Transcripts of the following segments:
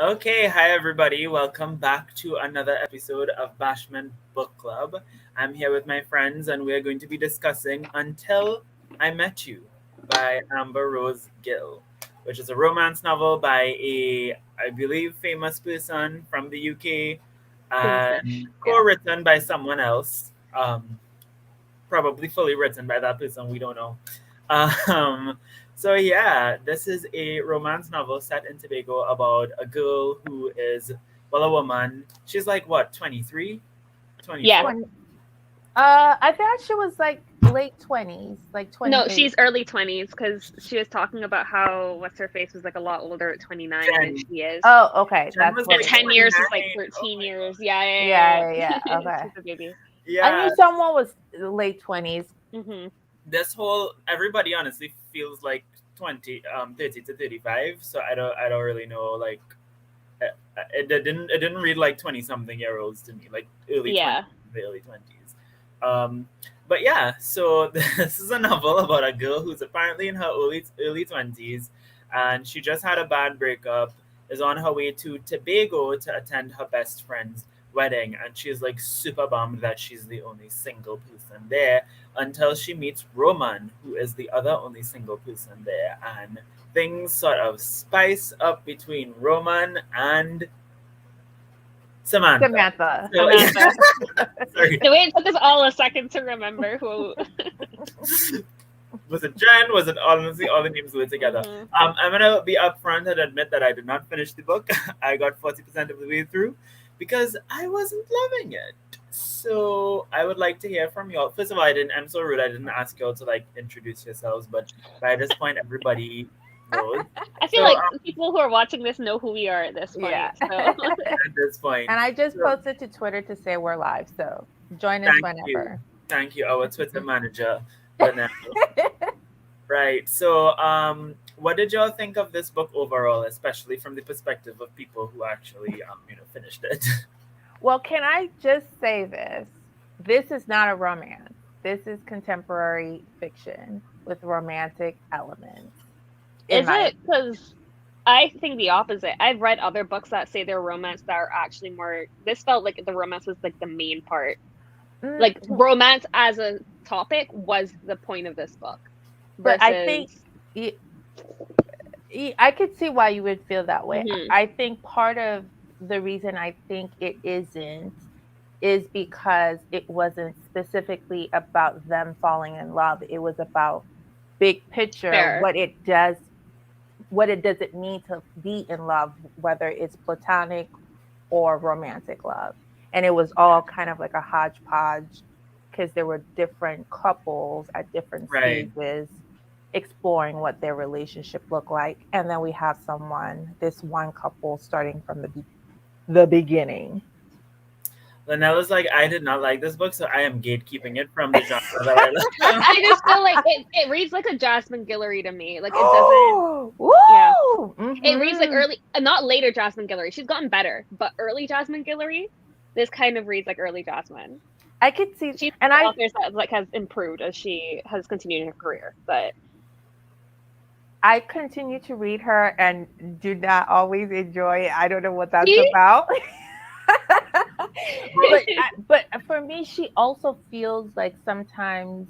Okay, hi everybody. Welcome back to another episode of Bashment Book Club. I'm here with my friends and we're going to be discussing Until I Met You by Amber Rose Gill, which is a romance novel by I believe, famous person from the UK Famous-ish. and Yeah. co-written by someone else. Probably fully written by that person, we don't know. Um, so yeah, this is a romance novel set in Tobago about a girl who is, well, a woman. She's like what, 23, Yeah. 24? 20. I thought she was like late 20s, like No, 28. she's early 20s because she was talking about how what's her face was like a lot older at 29 than Jen. she is. Oh, okay. Jen That's was And what like it 10 is. years is like 29. Oh 13 my years. god. Yeah, Yeah, yeah, yeah, yeah. yeah. Okay. She's a baby. I Yeah, knew someone was late 20s. Hmm. this whole everybody honestly feels like 30 to 35. So I don't really know like it didn't read like 20 something year olds to me, like early 20s, Yeah. the early 20s. But yeah, so this is a novel about a girl who's apparently in her early 20s, and she just had a bad breakup, is on her way to Tobago to attend her best friend's wedding, and she's like super bummed that she's the only single person there until she meets Roman, who is the other only single person there, and things sort of spice up between Roman and Samantha. Samantha. So Samantha. sorry, The way it took us all a second to remember who. was it Jen? Was it honestly all the names were together? Hmm. I'm gonna be upfront and admit that I did not finish the book. I got 40% of the way through because I wasn't loving it. So I would like to hear from y'all. First of all, I'm so rude. I didn't ask y'all to like introduce yourselves, but by this point, everybody knows. I feel So like people who are watching this know who we are at this Yeah. point. So, at this point, And I just so posted to Twitter to say we're live. So join us thank you, whenever. thank you, our Twitter manager, Vanessa. Right. So, what did y'all think of this book overall, especially from the perspective of people who actually, finished it? Well, can I just say this? This is not a romance. This is contemporary fiction with romantic elements, in is my it because I think the opposite? I've read other books that say they're romance that are actually more. This felt like the romance was like the main part. opinion. Like romance as a topic was the point of this book But I think versus. y- I could see why you would feel that way. Hmm. I think part of the reason I think it isn't is because it wasn't specifically about them falling in love. It was about big picture, Fair. what it does it mean to be in love, whether it's platonic or romantic love. And it was all kind of like a hodgepodge because there were different couples at different Right. stages exploring what their relationship looked like. And then we have this one couple starting from the beginning. Lanella's like, I did not like this book, so I am gatekeeping it from the genre that I love. I just feel like it reads like a Jasmine Guillory to me. Like it doesn't. Oh, Yeah, woo! it reads like Hmm. early, not later Jasmine Guillory. She's gotten better, but early Jasmine Guillory. This kind of reads like early Jasmine. I could see, She's and one of the authors that like has improved as she has continued in her career. But I continue to read her and do not always enjoy it. I don't know what that's see, about. But for me, she also feels like sometimes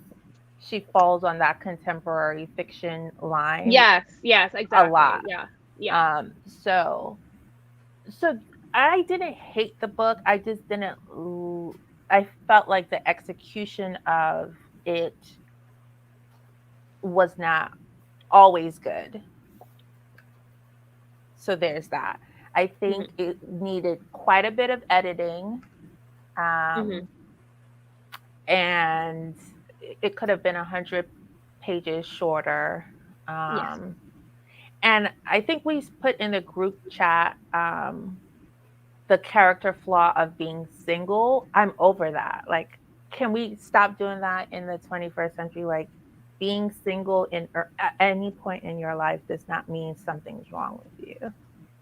she falls on that contemporary fiction line yes, yes, a exactly. lot. Yeah, yeah. So I didn't hate the book. I just didn't. I felt like the execution of it was not always good. So there's that. I think Hmm. it needed quite a bit of editing. Hmm. Um, and it could have been 100 pages shorter. Yes. Um, and I think we put in the group chat the character flaw of being single. I'm over that. Like, can we stop doing that in the 21st century? Like, being single at any point in your life does not mean something's wrong with you.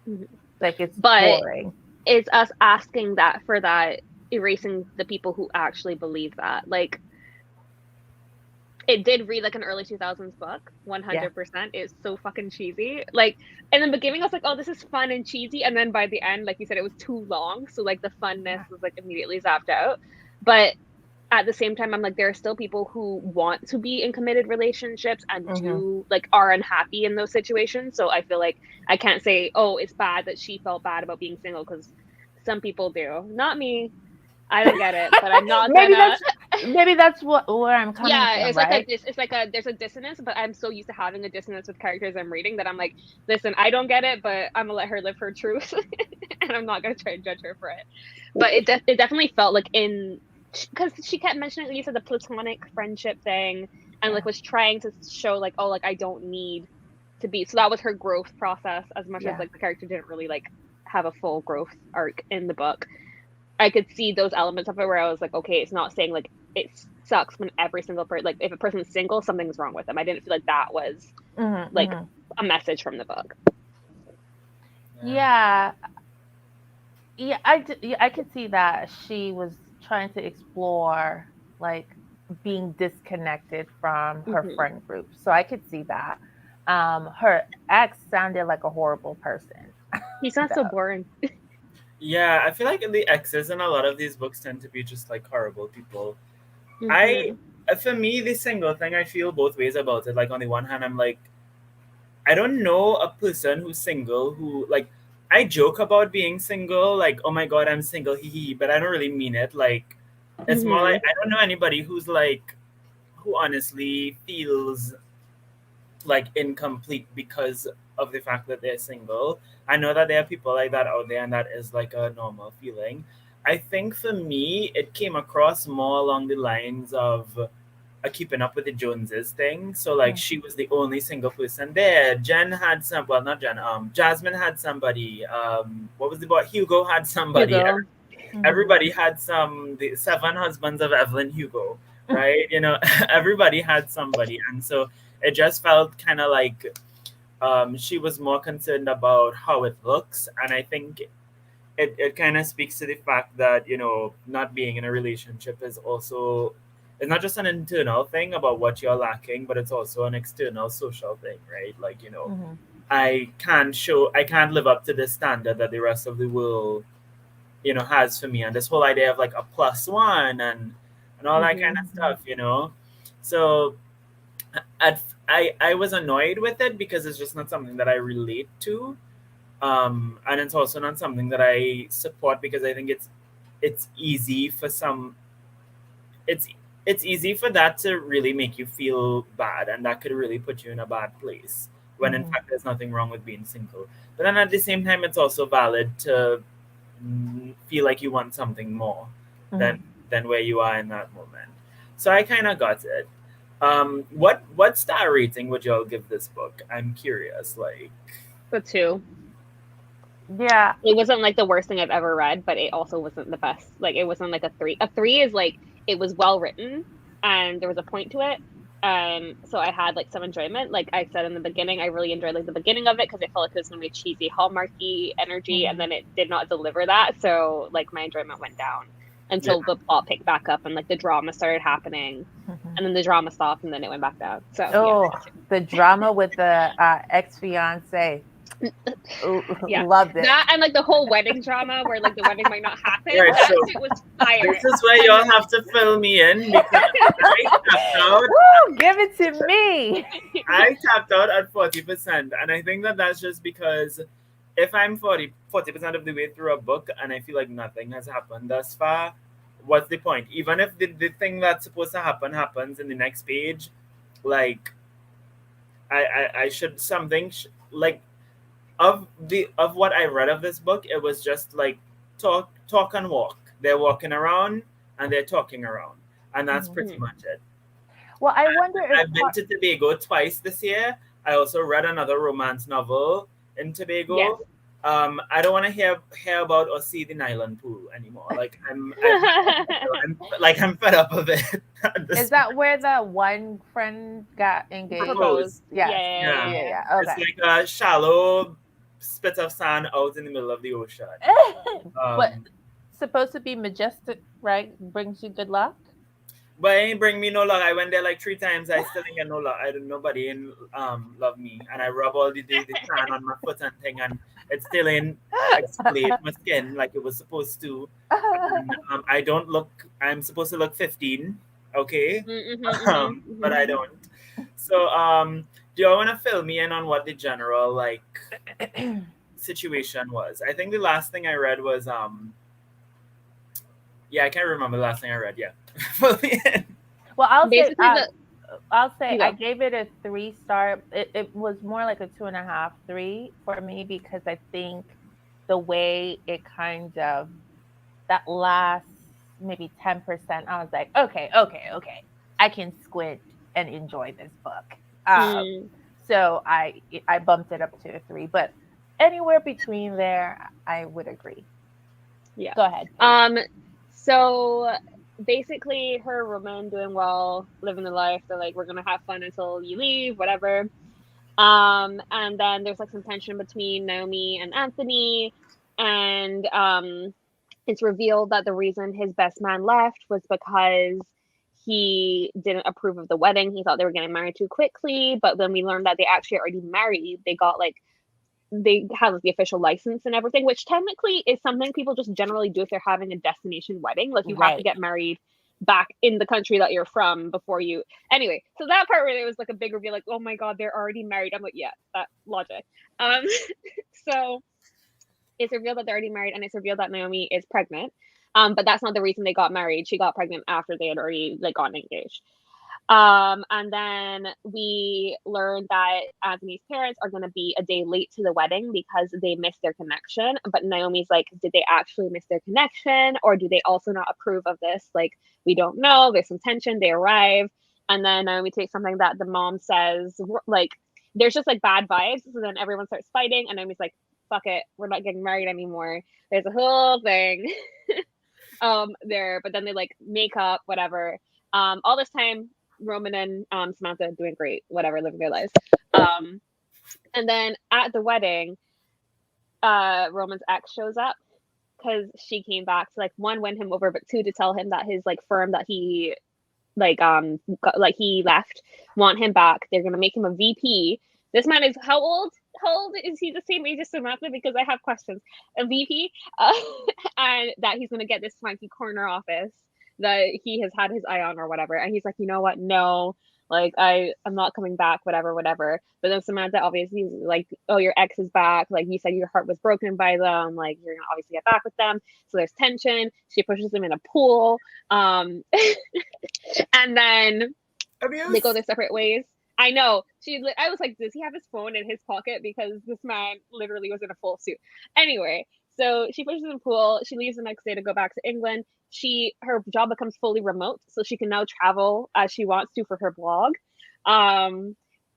Hmm. Like, it's But boring. it's us asking that for that, erasing the people who actually believe that. Like it did read like an early 2000s book, Yeah. 100%. It's so fucking cheesy. Like, in the beginning, I was like, oh, this is fun and cheesy. And then by the end, like you said, it was too long. So, like, the funness was like immediately zapped out. But at the same time, I'm like, there are still people who want to be in committed relationships and Mm-hmm. do, like, are unhappy in those situations. So I feel like I can't say, oh, it's bad that she felt bad about being single because some people do. Not me. I don't get it, but I'm not maybe gonna. that's maybe that's what where I'm coming Yeah, from, it's like a right? dis it's like a there's a dissonance, but I'm so used to having a dissonance with characters I'm reading that I'm like, listen, I don't get it, but I'm gonna let her live her truth, and I'm not gonna try and judge her for it. But it definitely felt like in because she kept mentioning, like you said, the platonic friendship thing, and Yeah. like was trying to show like, oh, like I don't need to be. So that was her growth process, as much as Yeah. like the character didn't really like have a full growth arc in the book. I could see those elements of it where I was like, okay, it's not saying like it sucks when every single person, like if a person's single, something's wrong with them. I didn't feel like that was Mm-hmm, like mm-hmm. a message from the book. Yeah. Yeah. Yeah, yeah, I could see that she was trying to explore like being disconnected from her Hmm. friend group. So I could see that. Her ex sounded like a horrible person. He's not so Though. boring. Yeah, I feel like the exes in a lot of these books tend to be just like horrible people. I, Hmm. for me, the single thing, I feel both ways about it. Like on the one hand, I'm like, I don't know a person who's single who like I joke about being single, like, oh my god, I'm single, hee hee, but I don't really mean it. Like it's more Hmm. like I don't know anybody who's like who honestly feels like incomplete because of the fact that they're single. I know that there are people like that out there and that is like a normal feeling. I think for me it came across more along the lines of a keeping up with the Joneses thing. So like Mm. she was the only single person there. Jen had some well not Jen, Jasmine had somebody. What was the boy? Hugo had somebody. Hugo. Mhm. Everybody had some the seven husbands of Evelyn Hugo, right? You know, everybody had somebody. And so it just felt kind of like she was more concerned about how it looks. And I think it kind of speaks to the fact that you know not being in a relationship is also it's not just an internal thing about what you're lacking, but it's also an external social thing, right? Like you know Mhm. I can't live up to the standard that the rest of the world you know has for me, and this whole idea of like a plus one and all that kind Hmm. of stuff, you know. So at, I was annoyed with it because it's just not something that I relate to, and it's also not something that I support because I think it's easy for some it's it's easy for that to really make you feel bad, and that could really put you in a bad place when in Mhm. fact there's nothing wrong with being single. But then at the same time it's also valid to feel like you want something more than Mhm. where you are in that moment. So I kind of got it. What star rating would y'all give this book? I'm curious. Like, The two. Yeah. It wasn't like the worst thing I've ever read, but it also wasn't the best. Like it wasn't like a three. A three is like it was well written and there was a point to it. So I had like some enjoyment. Like I said in the beginning, I really enjoyed like the beginning of it because it felt like it was gonna be cheesy, hallmarky energy, and Mhm. then it did not deliver that. So like my enjoyment went down yeah, until the plot picked back up and like the drama started happening, Mhm. and then the drama stopped and then it went back down. So yeah, Oh, the drama with the ex fiance. yeah, Loved it. that and like the whole wedding drama where like the wedding might not happen. right. That So shit was fire. this is where And y'all have to fill me in because I tapped out. Woo! Give it to me. I tapped out at 40%, and I think that that's just because if I'm 40% of the way through a book and I feel like nothing has happened thus far, what's the point? Even if the thing that's supposed to happen happens in the next page, like I should something like of what I read of this book, it was just like talk and walk. They're walking around and they're talking around, and that's Mhm. pretty Mhm. much it. Well, I wonder if I've been to Tobago twice this year. I also read another romance novel in Yes. Tobago. I don't want to hear about or see the Nyland pool anymore. Like I've had I'm fed up of it at is this that where the one friend got engaged? Proposed. propose. Yeah, Yes. Yeah, Yeah, yeah, yeah. it's Okay. like a shallow spit of sand out in the middle of the ocean. But Um, supposed to be majestic, right? Brings you good luck. But it ain't bring me no luck. I went there like 3 times. I still didn't get no luck. I don't nobody in love me. And I rub all the tan on my foot and thing, and it still ain't exfoliate my skin like it was supposed to. And, I don't look. I'm supposed to look 15. Okay. But I don't. So do you want to fill me in on what the general like situation was? I think the last thing I read was yeah, I can't remember the last thing I read. Yeah. Fill me in. Well, Basically, I'll say you I go. gave it a 3 star. It was more like a 2.5, 3 for me because I think the way it kind of that last maybe 10%, I was like, okay, okay, okay, I can squint and enjoy this book. Um, Mm, so I bumped it up to a 3, but anywhere between there, I would agree. yeah. Go ahead, Paige. So basically, her Roman doing well, living the life. They're like, we're gonna have fun until you leave, whatever. And then there's like some tension between Naomi and Anthony, and it's revealed that the reason his best man left was because he didn't approve of the wedding. He thought they were getting married too quickly, but then we learned that they actually already married. They have like, the official license and everything, which technically is something people just generally do if they're having a destination wedding. Like you have to Right. get married back in the country that you're from before you. Anyway, so that part where it was like a big reveal, like, oh my god, they're already married. I'm like, yeah, that logic. Um, so it's revealed that they're already married, and it's revealed that Naomi is pregnant. But that's not the reason they got married. She got pregnant after they had already like gotten engaged. And then we learned that Anthony's parents are going to be a day late to the wedding because they missed their connection. But Naomi's like, did they actually miss their connection, or do they also not approve of this? Like, we don't know. There's some tension. They arrive, and then Naomi takes something that the mom says, like, there's just like bad vibes. So then everyone starts fighting, and Naomi's like, fuck it, we're not getting married anymore. There's a whole thing there, but then they like make up, whatever. All this time Roman and Samantha doing great, whatever, living their lives. Um, and then at the wedding, Roman's ex shows up because she came back to like one win him over, but two to tell him that his like firm that he like he left want him back. They're gonna make him a VP. This man is how old? How old is he? The same age as Samantha? Because I have questions. A VP, and that he's gonna get this swanky corner office that he has had his eye on or whatever. And he's like, you know what? No, like I'm not coming back. Whatever, whatever. But then Samantha obviously is like, oh, your ex is back. Like you said, your heart was broken by them. Like you're gonna obviously get back with them. So there's tension. She pushes him in a pool. And then they go Abuse. their separate ways. I know. I was like, does he have his phone in his pocket? Because this man literally was in a full suit. Anyway, so she pushes in the pool. She leaves the next day to go back to England. Her job becomes fully remote, so she can now travel as she wants to for her blog.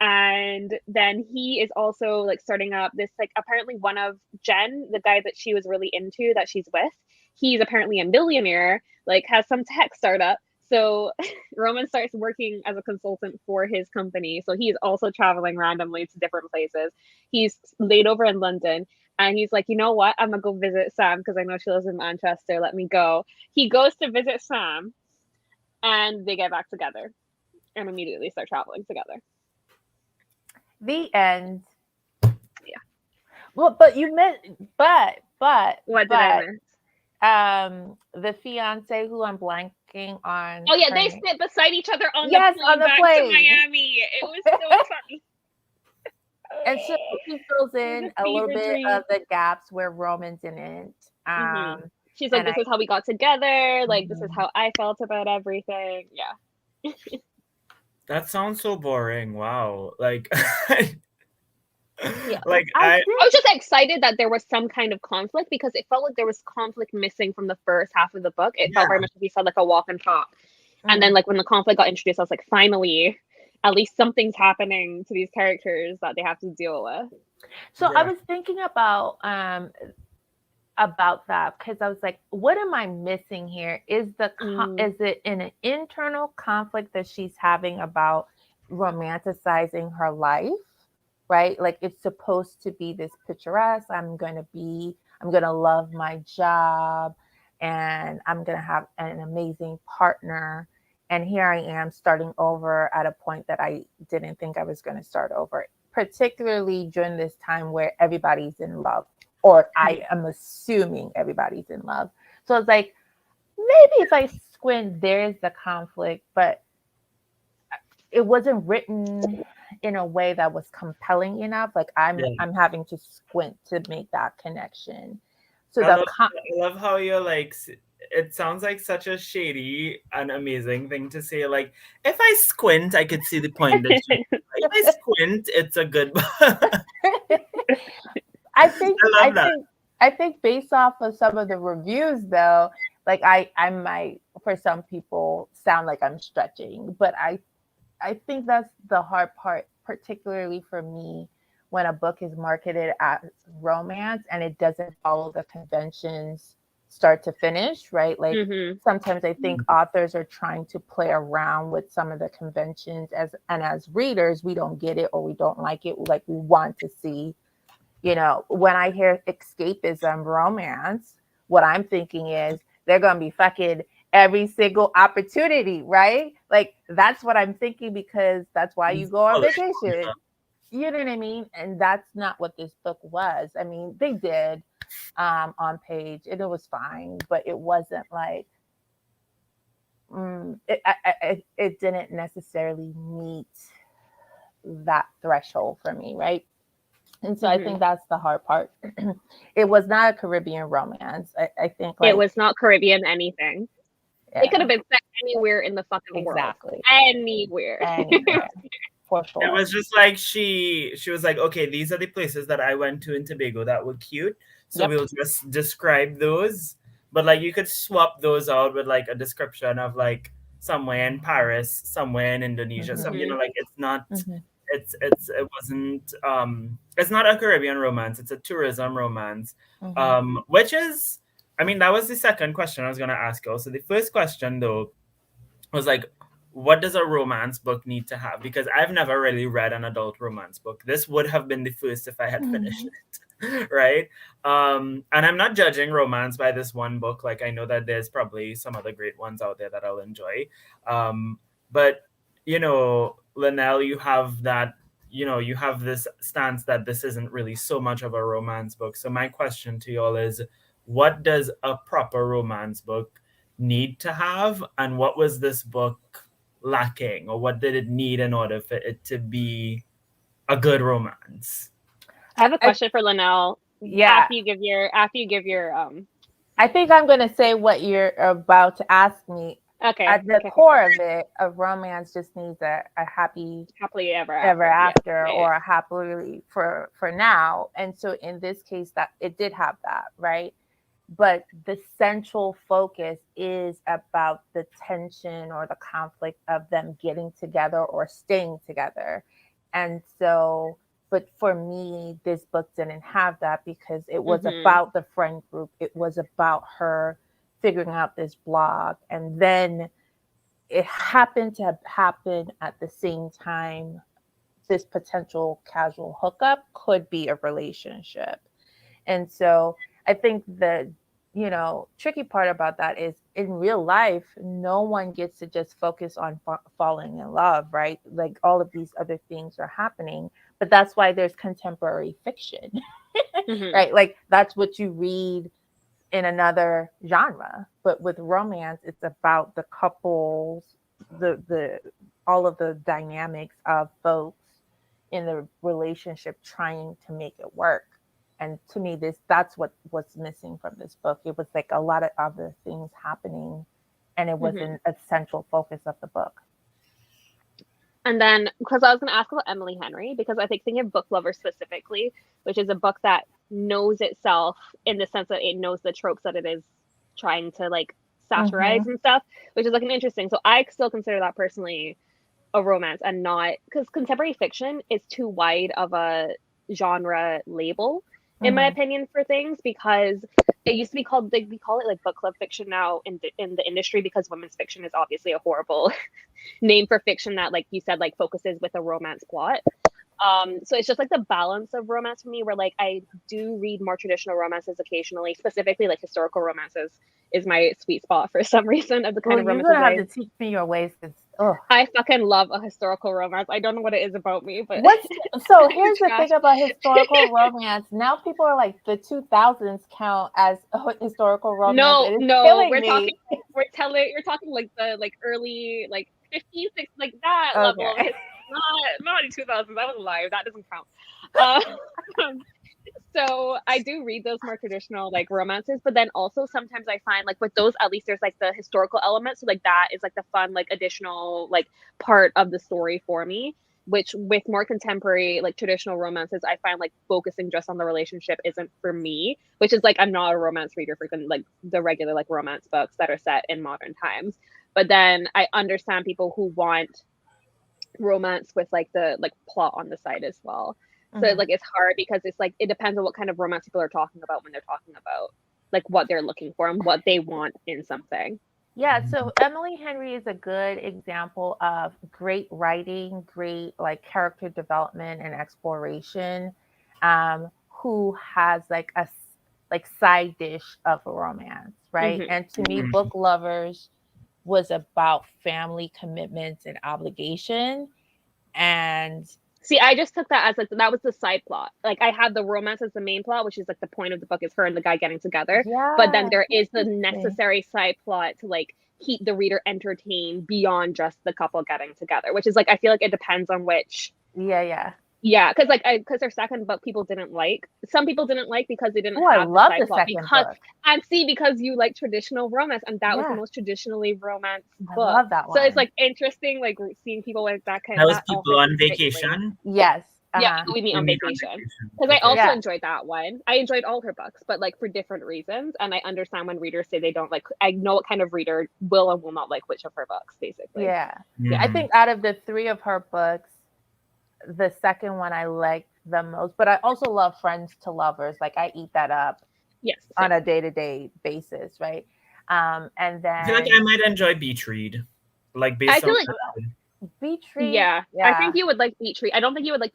And then he is also like starting up this like apparently one of Jen, the guy that she was really into that she's with. He's apparently a millionaire, like has some tech startup. So Roman starts working as a consultant for his company. So he's also traveling randomly to different places. He's laid over in London, and he's like, you know what? I'm going to go visit Sam because I know she lives in Manchester. Let me go. He goes to visit Sam, and they get back together and immediately start traveling together. The end. Yeah. Well, but you meant, but, What did I miss? the fiance who I'm blanking on. Oh yeah, her they name. sit beside each other on Yes, the plane on the back plane. to Miami. It was so funny. And so she fills in a little bit dream. of the gaps where Roman didn't. She's like, this is how we got together. Like, this is Mhm. how I felt about everything. Yeah. That sounds so boring. Wow. Like Yeah. like I was just excited that there was some kind of conflict because it felt like there was conflict missing from the first half of the book. It felt very much like you said, like a walk and talk. And then like when the conflict got introduced, I was like, finally, at least something's happening to these characters that they have to deal with. So I was thinking about that because I was like, what am I missing here? Is it an internal conflict that she's having about romanticizing her life? Right? Like it's supposed to be this picturesque. I'm going to love my job and I'm going to have an amazing partner. And here I am starting over at a point that I didn't think I was going to start over, particularly during this time where everybody's in love, or I am assuming everybody's in love. So it's like, maybe if I squint, there's the conflict, but it wasn't written in a way that was compelling enough. Like I'm having to squint to make that connection. So I love how you're like, it sounds like such a shady and amazing thing to say. Like, if I squint, I could see the point that you. If I squint, it's a good. I think based off of some of the reviews, though, like I might, for some people, sound like I'm stretching, but I think that's the hard part, particularly for me, when a book is marketed as romance and it doesn't follow the conventions start to finish, right? Like sometimes I think authors are trying to play around with some of the conventions as readers, we don't get it or we don't like it. Like we want to see, when I hear escapism romance, what I'm thinking is they're going to be fucking every single opportunity, right? Like that's what I'm thinking, because that's why you go on vacation. You know what I mean? And that's not what this book was. I mean, they did on page, and it was fine, but it wasn't like it didn't necessarily meet that threshold for me, right? And so I think that's the hard part. It was not a Caribbean romance. I think it was not Caribbean anything. Yeah. It could have been set anywhere in the fucking world. Anywhere. For sure. It was just like she was like, okay, these are the places that I went to in Tobago that were cute. So we'll just describe those. But like you could swap those out with like a description of like somewhere in Paris, somewhere in Indonesia. So like it's not it wasn't it's not a Caribbean romance, it's a tourism romance. Which is, I mean, that was the second question I was gonna ask you. So the first question though was like, what does a romance book need to have? Because I've never really read an adult romance book. This would have been the first if I had finished it, right? And I'm not judging romance by this one book. Like I know that there's probably some other great ones out there that I'll enjoy. But Linnell, you have that, you have this stance that this isn't really so much of a romance book. So my question to y'all is, what does a proper romance book need to have, and what was this book lacking, or what did it need in order for it to be a good romance? I have a question for Linnell. Yeah. After you give your I think I'm going to say what you're about to ask me. Okay. At the core of it, a romance just needs a happily ever after, or a happily for now. And so in this case, that it did have that, right? But the central focus is about the tension or the conflict of them getting together or staying together. And so, but for me, this book didn't have that, because it was about the friend group. It was about her figuring out this blog. And then it happened to happen at the same time this potential casual hookup could be a relationship. And so I think the tricky part about that is, in real life, no one gets to just focus on falling in love, right? Like all of these other things are happening, but that's why there's contemporary fiction, right? Like that's what you read in another genre. But with romance, it's about the couples, the all of the dynamics of folks in the relationship trying to make it work. And to me, that's what was missing from this book. It was like a lot of other things happening, and it wasn't a central focus of the book. And then, because I was going to ask about Emily Henry, because I think thinking of Book Lover specifically, which is a book that knows itself in the sense that it knows the tropes that it is trying to like satirize and stuff, which is like an interesting. So I still consider that personally a romance, and not, because contemporary fiction is too wide of a genre label, in my opinion, for things, because it used to be called, we call it like book club fiction now in the industry, because women's fiction is obviously a horrible name for fiction that, like you said, like focuses with a romance plot. So it's just like the balance of romance for me, where like I do read more traditional romances occasionally, specifically like historical romances is my sweet spot for some reason of the kind Well, of you're romances gonna have to teach me your ways, because I fucking love a historical romance. I don't know what it is about me, but so here's the thing about historical romance. Now people are like, the 2000s count as a historical romance. It is killing me. You're talking like the like early like 50s, like that level of Okay. not in 2000s. I was alive. That doesn't count. So I do read those more traditional like romances, but then also sometimes I find like with those, at least there's like the historical element. So like that is like the fun, like additional like part of the story for me. Which with more contemporary like traditional romances, I find like focusing just on the relationship isn't for me. Which is like I'm not a romance reader for like the regular like romance books that are set in modern times. But then I understand people who want romance with like the like plot on the side as well. So like it's hard because it's like it depends on what kind of romance people are talking about when they're talking about like what they're looking for and what they want in something. Yeah, so Emily Henry is a good example of great writing, great like character development and exploration, who has like like side dish of a romance, right? Mm-hmm. And to me, Book Lovers was about family commitments and obligation. And see, I just took that as like that was the side plot. Like I had the romance as the main plot, which is like the point of the book is her and the guy getting together. But then yeah, there is the necessary side plot to like keep the reader entertained beyond just the couple getting together, which is like I feel like it depends on which. Yeah, because like because their second book people didn't like. Some people didn't like because they didn't have the side plot. And see, because you like traditional romance, and that was the most traditionally romance book. I love that one. So it's like interesting, like seeing people like that kind of that people on vacation. Yes. Yeah, we meet on vacation. Because I also enjoyed that one. I enjoyed all her books, but like for different reasons. And I understand when readers say they don't like. I know what kind of reader will and will not like which of her books, basically. Yeah. I think out of the 3 of her books, the second one I liked the most, but I also love Friends to Lovers. Like I eat that up on a day-to-day basis, right? And then I feel like I might enjoy Beach Read. Like based on Beach Read. Yeah. I think you would like Beach Read. I don't think you would like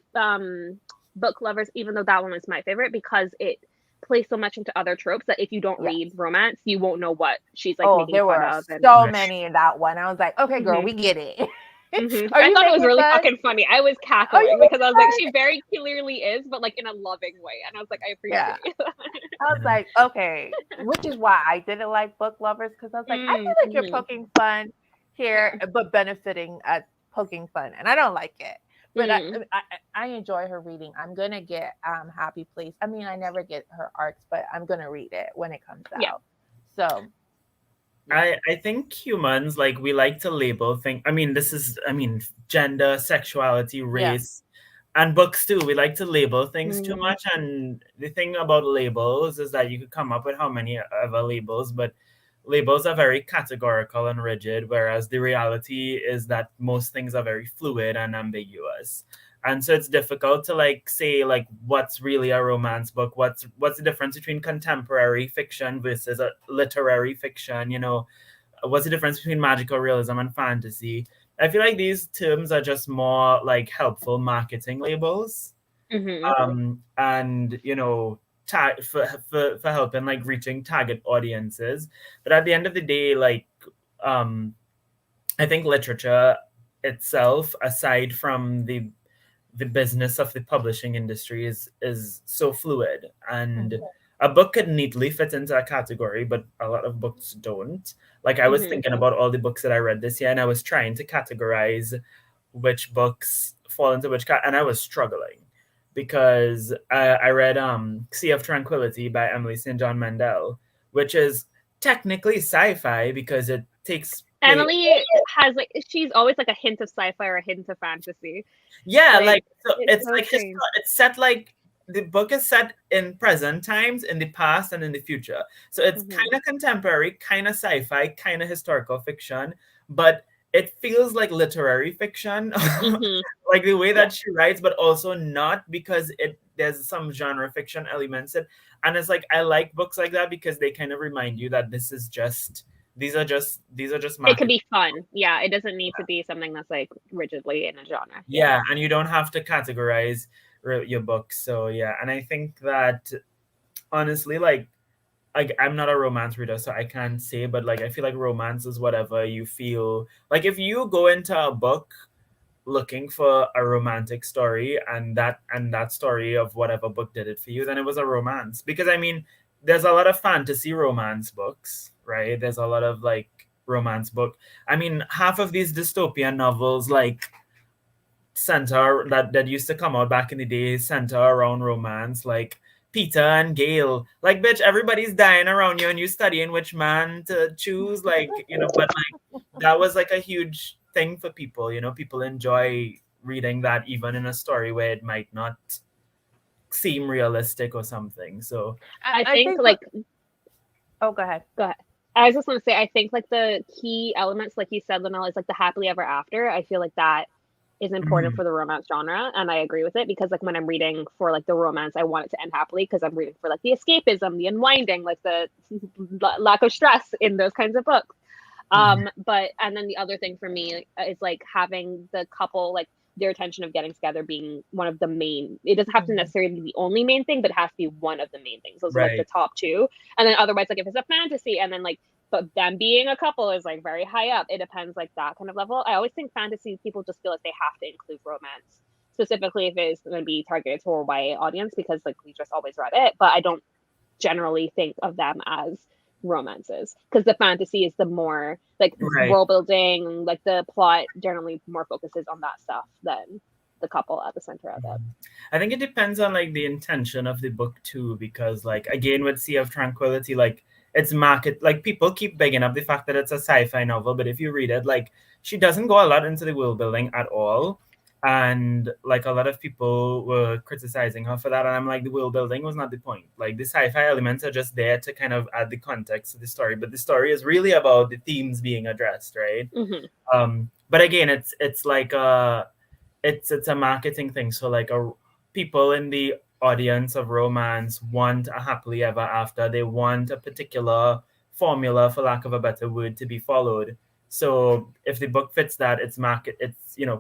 Book Lovers, even though that one was my favorite, because it plays so much into other tropes that if you don't read romance, you won't know what she's like making there fun were of. So many in that one. I was like, okay, girl, we get it. I thought it was really fucking funny. I was cackling because I was like, she very clearly is, but like in a loving way. And I was like, I appreciate it. I was like, okay, which is why I didn't like Book Lovers, because I was like, I feel like you're poking fun here, but benefiting at poking fun, and I don't like it. But I enjoy her reading. I'm gonna get Happy Place. I mean, I never get her arcs, but I'm gonna read it when it comes out. So I think humans, like, we like to label things. I mean, gender, sexuality, race, and books too. We like to label things too much. And the thing about labels is that you could come up with how many other labels, but labels are very categorical and rigid, whereas the reality is that most things are very fluid and ambiguous. And so it's difficult to like say like what's really a romance book, what's the difference between contemporary fiction versus a literary fiction, you know, what's the difference between magical realism and fantasy. I feel like these terms are just more like helpful marketing labels. And you know, for helping like reaching target audiences. But at the end of the day, like I think literature itself, aside from the business of the publishing industry, is so fluid, and a book could neatly fit into a category, but a lot of books don't. Like I was thinking about all the books that I read this year, and I was trying to categorize which books fall into which and I was struggling, because I read Sea of Tranquility by Emily St. John Mandel, which is technically sci-fi because it takes Emily has like, she's always like a hint of sci-fi or a hint of fantasy. Yeah, like so it's like it's set like the book is set in present times, in the past, and in the future. So it's kind of contemporary, kind of sci-fi, kind of historical fiction, but it feels like literary fiction, like the way that she writes, but also not, because there's some genre fiction elements. And it's like I like books like that because they kind of remind you that this is just these are just It could market. be fun. Yeah, it doesn't need to be something that's like rigidly in a genre. Yeah, and you don't have to categorize your books. So yeah, and I think that honestly, like I'm not a romance reader, so I can't say, but like I feel like romance is whatever you feel. Like if you go into a book looking for a romantic story and that story of whatever book did it for you, then it was a romance. Because I mean, there's a lot of fantasy romance books, right? There's a lot of like romance book. I mean, half of these dystopian novels like center that used to come out back in the day center around romance, like Peter and Gail. Like, bitch, everybody's dying around you and you studying which man to choose. Like, but like that was like a huge thing for people. People enjoy reading that even in a story where it might not seem realistic or something. So I I think think like oh, go ahead. go ahead. I was just gonna say I think like the key elements, like you said, Linnell, is like the happily ever after. I feel like that is important mhm, for the romance genre, and I agree with it because like when I'm reading for like the romance, I want it to end happily because I'm reading for like the escapism, the unwinding, like the lack of stress in those kinds of books. mhm, But and then the other thing for me is like having the couple like their intention of getting together being one of the main. It doesn't have to necessarily be the only main thing, but it has to be one of the main things. Those are like the right, top two, and then otherwise like if it's a fantasy and then like but them being a couple is like very high up. It depends like that kind of level. I always think fantasy people just feel like they have to include romance, specifically if it's going to be targeted to a YA audience because like we just always read it. But I don't generally think of them as romances because the fantasy is the more like right. world building, like the plot generally more focuses on that stuff than the couple at the center of it. I think it depends on like the intention of the book too, because like again with Sea of Tranquility, like it's market like people keep begging up the fact that it's a sci-fi novel, but if you read it, like she doesn't go a lot into the world building at all. And like a lot of people were criticizing her for that, and I'm like, the world building was not the point. Like the sci-fi elements are just there to kind of add the context to the story, but the story is really about the themes being addressed, right? Mm-hmm. But again, it's like it's a marketing thing. So like people in the audience of romance want a happily ever after. They want a particular formula, for lack of a better word, to be followed. So if the book fits that, it's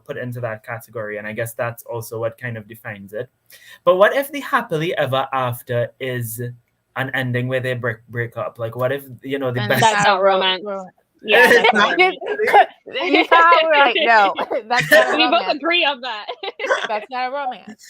put into that category, and I guess that's also what kind of defines it. But what if the happily ever after is an ending where they break up? Like, what if the And best? it's That's not not romance. romance. Yeah, that's It's not not romance. You saw how we're like, no, that's not a We both romance. agree on that. That's not a romance.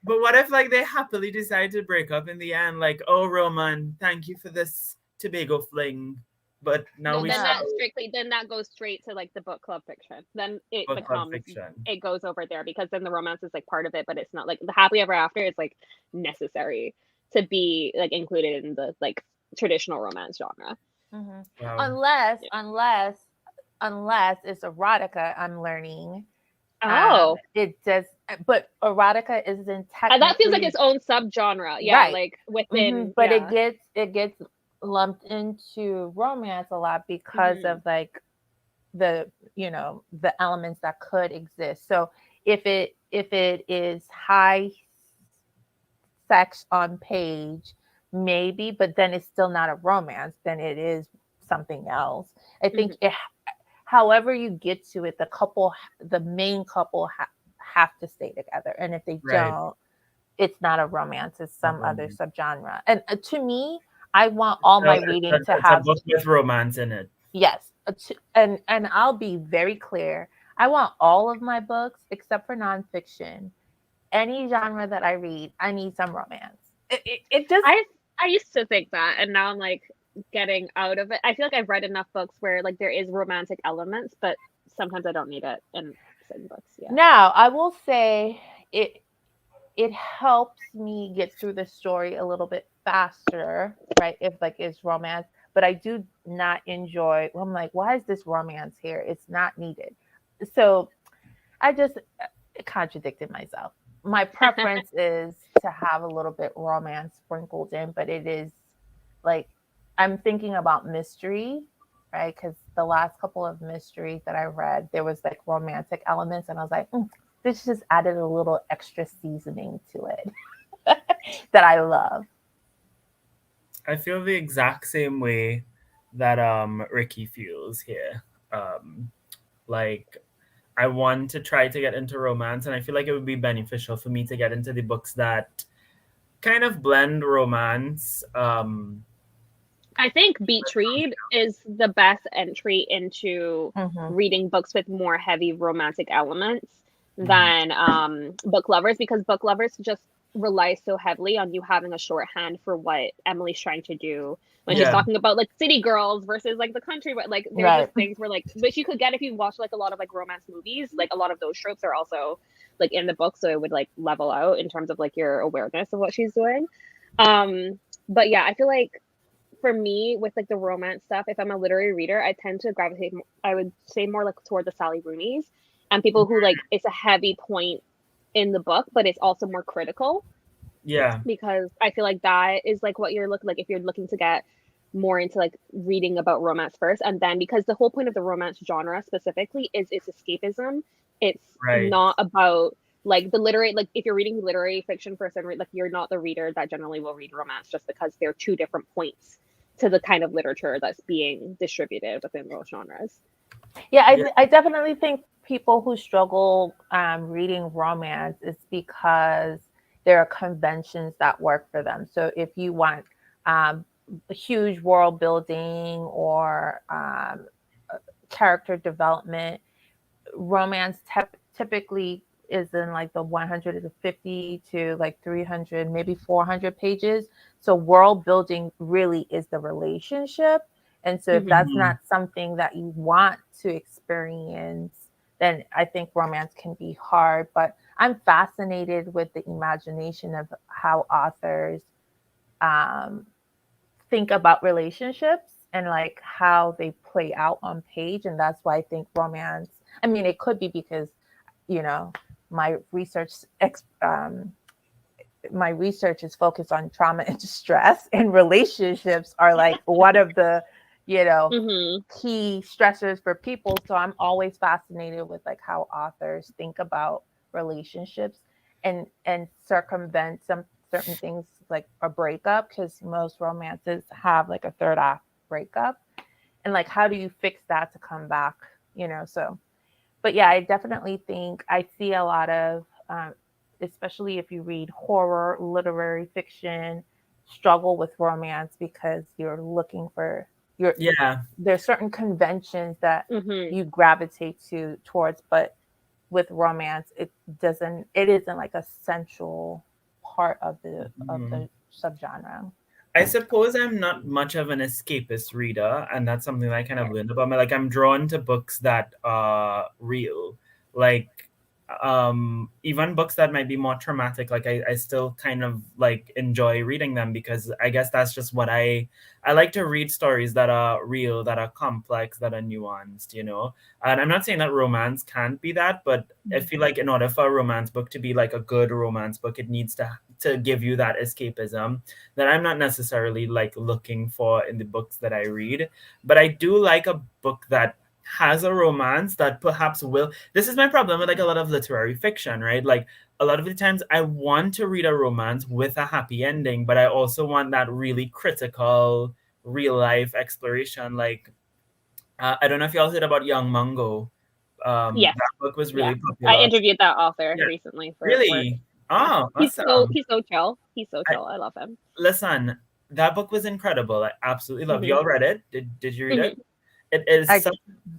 But what if like they happily decide to break up in the end? Like, oh Roman, thank you for this Tobago fling, but now No, we then shall that goes straight to like the book club fiction. Then it book club becomes fiction. it goes over there because then the romance is like part of it, but it's not like the happily ever after is like necessary to be like included in the like traditional romance genre. Mm-hmm. Wow. Unless it's erotica, I'm learning. Oh, It does, but erotica isn't and technically that feels like its own subgenre. Yeah, right. like Mm-hmm. within. But Yeah. it gets lumped into romance a lot because Mm-hmm. of like the the elements that could exist. So if it is high sex on page, maybe, but then it's still not a romance. Then it is something else. I think Mm-hmm. however you get to it, the main couple have to stay together, and if they Right. don't, it's not a romance. It's Not some other romance. subgenre. And to me, I want all my reading to It's a have book with romance in it. yes, and I'll be very clear. I want all of my books except for nonfiction. Any genre that I read, I need some romance. It just I used to think that, and now I'm like getting out of it. I feel like I've read enough books where like there is romantic elements, but sometimes I don't need it in certain books. Yeah. now I will say it helps me get through the story a little bit faster, right? If like it's romance, but I do not enjoy. I'm like, why is this romance here? It's not needed. So I just contradicted myself. My preference is to have a little bit romance sprinkled in, but it is like I'm thinking about mystery, right? Because the last couple of mysteries that I read, there was like romantic elements, and I was like, this just added a little extra seasoning to it that I love. I feel the exact same way, that Ricky feels here. Um, like I want to try to get into romance, and I feel like it would be beneficial for me to get into the books that kind of blend romance. I think beach read is the best entry into Mm-hmm. reading books with more heavy romantic elements Mhm. than book lovers, because book lovers just rely so heavily on you having a shorthand for what Emily's trying to do when she's Yeah, talking about like city girls versus like the country, but like there's Right. just things where like which you could get if you watch like a lot of like romance movies, like a lot of those tropes are also like in the book, so it would like level out in terms of like your awareness of what she's doing. But yeah, I feel like for me with like the romance stuff, if I'm a literary reader, I tend to gravitate, I would say, more like toward the Sally Rooney's and people who like it's a heavy point in the book, but it's also more critical, yeah, because I feel like that is like what you're looking like if you're looking to get more into like reading about romance first, and then because the whole point of the romance genre specifically is it's escapism. It's right. not about like the literary, like if you're reading literary fiction for a certain like you're not the reader that generally will read romance, just because they're two different points to the kind of literature that's being distributed within those genres. Yeah, Yeah, I definitely think people who struggle reading romance is because there are conventions that work for them. So if you want um, huge world building or character development, romance typically is in like the 150 to like 300, maybe 400 pages. So world building really is the relationship. And so if Mm-hmm. that's mhm. not something that you want to experience, then I think romance can be hard. But I'm fascinated with the imagination of how authors um, think about relationships and like how they play out on page. And that's why I think romance, I mean, it could be because, you know, my research my research is focused on trauma and distress, and relationships are like one of the, you know, Mm-hmm. key stressors for people. So I'm always fascinated with like how authors think about relationships and circumvent some certain things like a breakup, because most romances have like a third act breakup, and like how do you fix that to come back, you know? So but yeah, I definitely think I see a lot of, especially if you read horror, literary fiction, struggle with romance because you're looking for your. Yeah. There's certain conventions that Mm-hmm. you gravitate to towards, but with romance, it doesn't. It isn't like a central part of Mhm. the subgenre. I suppose I'm not much of an escapist reader, and that's something that I kind of learned about me. Like I'm drawn to books that are real, like even books that might be more traumatic. Like I still kind of like enjoy reading them because I guess that's just what I like to read stories that are real, that are complex, that are nuanced, you know. And I'm not saying that romance can't be that, but I feel like in order for a romance book to be like a good romance book, it needs to give you that escapism that I'm not necessarily like looking for in the books that I read. But I do like a book that has a romance that perhaps will. This is my problem with like a lot of literary fiction, right? Like a lot of the times I want to read a romance with a happy ending, but I also want that really critical real life exploration. Like I don't know if y'all heard about Young Mungo. Yes. That book was Yeah. really I popular. interviewed that author Yeah, recently for work. really. Yeah. Oh, awesome. He's so chill. He's so I, chill. I love him. listen, that book was incredible. I absolutely love. Hmm. Y'all read it? Did you read it? Hmm. It is I such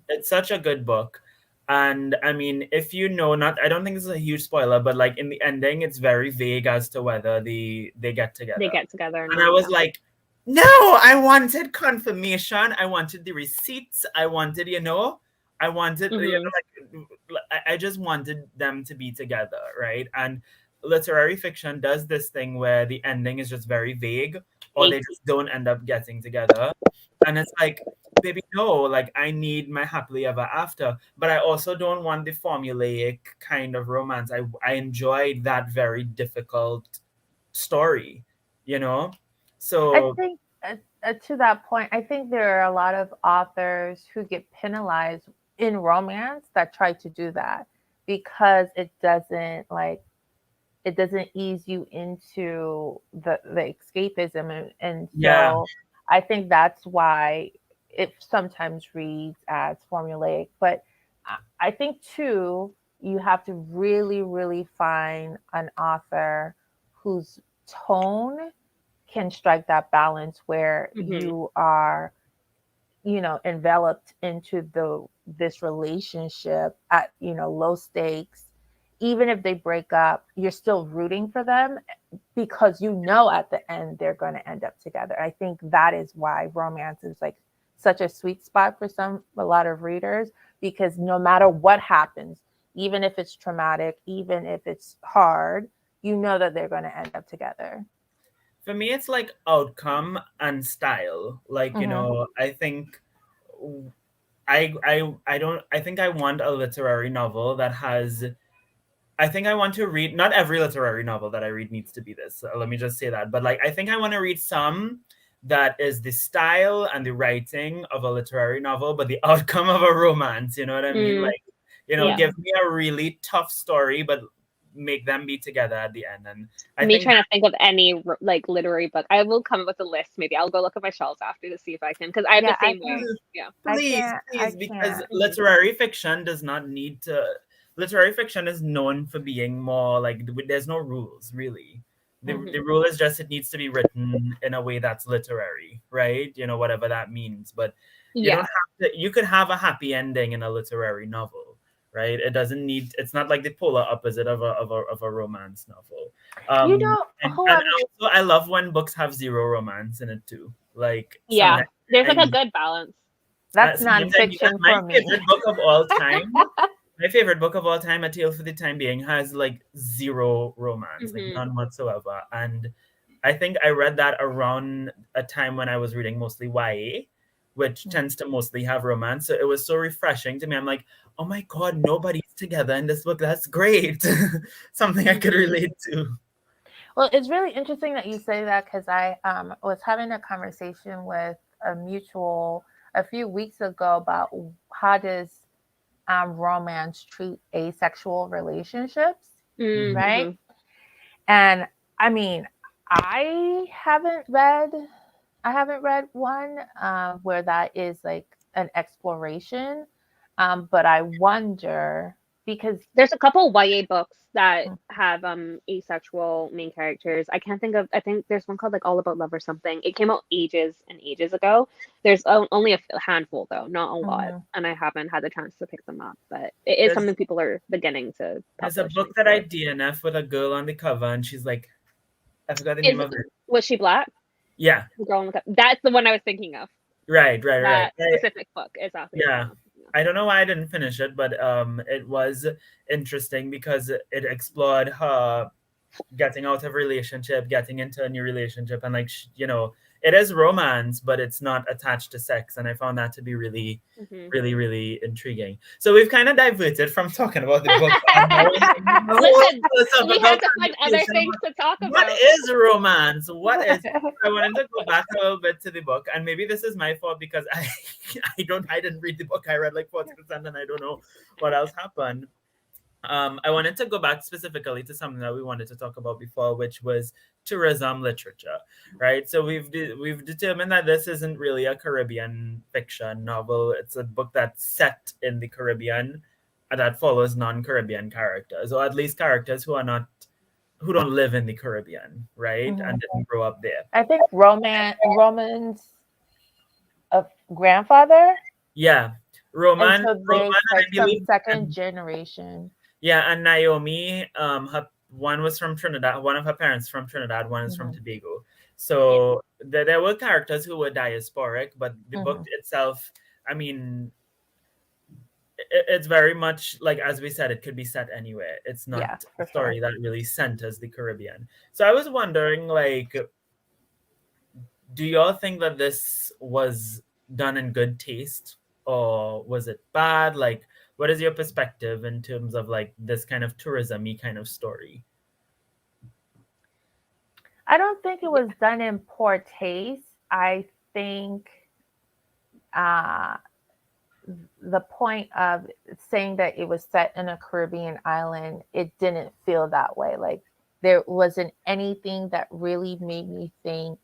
it's such a good book. And I mean, if you know, not I don't think this is a huge spoiler, but like in the ending, it's very vague as to whether they get They together. get together or And I not. was Yeah. like, no, I wanted confirmation. I wanted the receipts. I wanted, I wanted, Hmm. like I just wanted them to be together, right? And literary fiction does this thing where the ending is just very vague, or they Fake. just don't end up getting together. And it's like, baby, no, like I need my happily ever after, but I also don't want the formulaic kind of romance. I enjoyed that very difficult story, you know? I So think to that point, I think there are a lot of authors who get penalized in romance that try to do that because it doesn't ease you into the escapism, and yeah, so I think that's why it sometimes reads as formulaic. But I think too, you have to really, really find an author whose tone can strike that balance where Mm-hmm. you are, enveloped into this relationship at, low stakes. Even if they break up, you're still rooting for them because at the end they're going to end up together. I think that is why romance is like such a sweet spot for a lot of readers, because no matter what happens, even if it's traumatic, even if it's hard, that they're going to end up together. For me, it's like outcome and style. Like, Mm-hmm. I think I don't I think I want a literary novel that has I think I want to read, not every literary novel that I read needs to be this. So let me just say that. But like I think I want to read some that is the style and the writing of a literary novel, but the outcome of a romance. You know what I mean? Mm, Like, yeah. give me a really tough story, but make them be together at the end. And I Me think trying to think of any like literary book. I will come up with a list. Maybe I'll go look at my shelves after to see if I can, because I'm the Yeah, same way. Yeah. I please, can't. I please, because can't. Mm-hmm. literary fiction does not need to. Literary fiction is known for being more like there's no rules really. The Mm-hmm. rule is just it needs to be written in a way that's literary, right? Whatever that means. But you don't Yeah. have to. You could have a happy ending in a literary novel, right? It doesn't need. It's not like the polar opposite of a romance novel. And Whoever. also I love when books have zero romance in it too. Like Yeah. sometimes There's I like a need good balance. That's sometimes I need that. nonfiction My for me. favorite book of all time. My favorite book of all time, A Tale for the Time Being, has like zero romance, like Mm-hmm. none whatsoever. And I think I read that around a time when I was reading mostly YA, which tends to mostly have romance. So it was so refreshing to me. I'm like, oh my God, nobody's together in this book. That's great. Something I could Mm-hmm. relate to. Well, it's really interesting that you say that, because I was having a conversation with a mutual a few weeks ago about how does romance treat asexual relationships, Mhm. right? Mm-hmm. And I mean, I haven't read I haven't read one where that is like an exploration, but I wonder because There's a couple YA books that have asexual main characters. I can't think of. I think there's one called like All About Love or something. It came out ages and ages ago. There's only a handful though, not a lot, Mhm. and I haven't had the chance to pick them up. But it is There's something people are beginning to there's a publish and book that I explore. DNF with a girl on the cover, and she's like, I forgot the name Is of it. Was she black? Yeah, The girl in the That's the one I was thinking of. right. That specific book is exactly the one Yeah. I was thinking of. I don't know why I didn't finish it, but it was interesting because it explored her getting out of relationship, getting into a new relationship, and like it is romance, but it's not attached to sex, and I found that to be really, Mm-hmm. really, really intriguing. So we've kind of diverted from talking about the book and now we're having a whole Listen, we philosophical have to find other conversation things about to talk what about. is romance, what is. I wanted to go back a little bit to the book, and maybe this is my fault because I didn't read the book. I read like 40%, and I don't know what else happened. I wanted to go back specifically to something that we wanted to talk about before, which was tourism literature, right? So we've determined that this isn't really a Caribbean fiction novel. It's a book that's set in the Caribbean and that follows non-Caribbean characters, or at least characters who don't live in the Caribbean, right, Mhm. and didn't grow up there. I think Roman's a grandfather, Yeah, and Roman, so Roman, there's and like I some believe. second generation. Yeah, and Naomi, her one was from Trinidad. One of her parents from Trinidad. One is from Mhm. Tobago. Yeah. So there were characters who were diasporic, but the book Mhm. itself, I mean, it's very much like as we said, it could be set anywhere. It's not Yeah, a for sure. story that really centers the Caribbean. So I was wondering, like, do y'all think that this was done in good taste, or was it bad? Like, what is your perspective in terms of like this kind of tourism-y kind of story? I don't think it Yeah. was done in poor taste. I think uh, the point of saying that it was set in a Caribbean island, it didn't feel that way. Like there wasn't anything that really made me think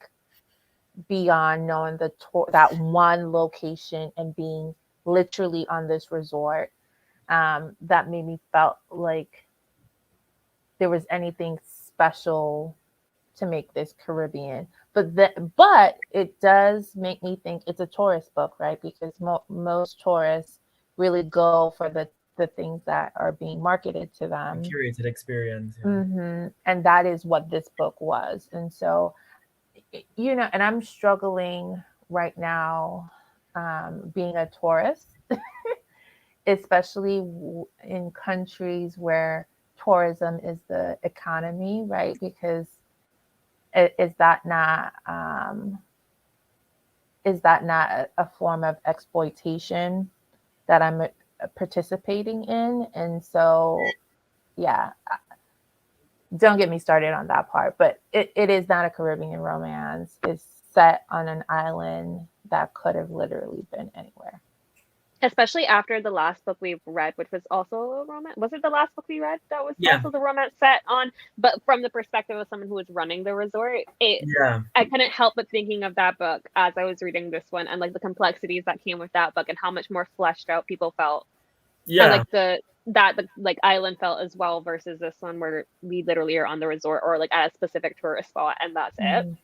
beyond knowing that one location and being literally on this resort, that made me felt like there was anything special to make this Caribbean. But it does make me think it's a tourist book, right? Because most tourists really go for the things that are being marketed to A them. curated experience. Yeah. And that is what this book was. And so, and I'm struggling right now, being a tourist, especially in countries where tourism is the economy, right? Because is that not a form of exploitation that I'm participating in? And so, yeah, don't get me started on that part, but it is not a Caribbean romance. It's set on an island that could have literally been anywhere. Especially after the last book we've read, which was also a romance. Was it the last book we read that was Yeah. also the romance set on, but from the perspective of someone who was running the resort? Yeah. I couldn't help but thinking of that book as I was reading this one, and like the complexities that came with that book and how much more fleshed out people felt, and Yeah. like the like island felt as well, versus this one where we literally are on the resort or like at a specific tourist spot and that's it. Mhm.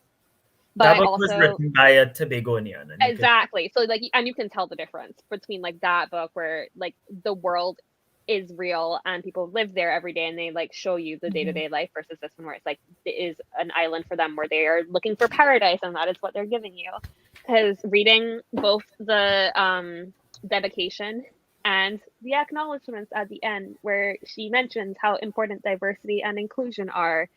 But That I book was also written by a Tobagonian, and you could. exactly, so like, and you can tell the difference between like that book where like the world is real and people live there every day and they like show you the Mhm. day-to-day life, versus this one where it's like it is an island for them where they are looking for paradise and that is what they're giving you. Because reading both the dedication and the acknowledgments at the end where she mentions how important diversity and inclusion are,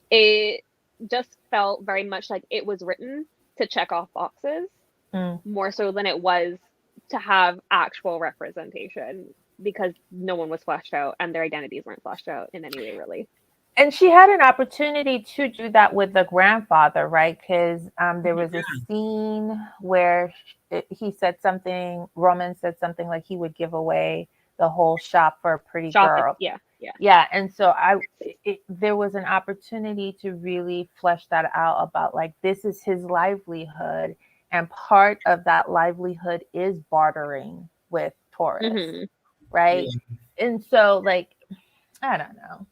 it just felt very much like it was written to check off boxes Mm. more so than it was to have actual representation, because no one was fleshed out and their identities weren't fleshed out in any way, really. And she had an opportunity to do that with the grandfather, right? Because there was a Yeah. scene where he said something, Roman said something like he would give away the whole shop for a pretty Shopping, girl. yeah, yeah. Yeah, and so there was an opportunity to really flesh that out about like this is his livelihood, and part of that livelihood is bartering with tourists, Mm-hmm. right? Yeah. And so, like, I don't know.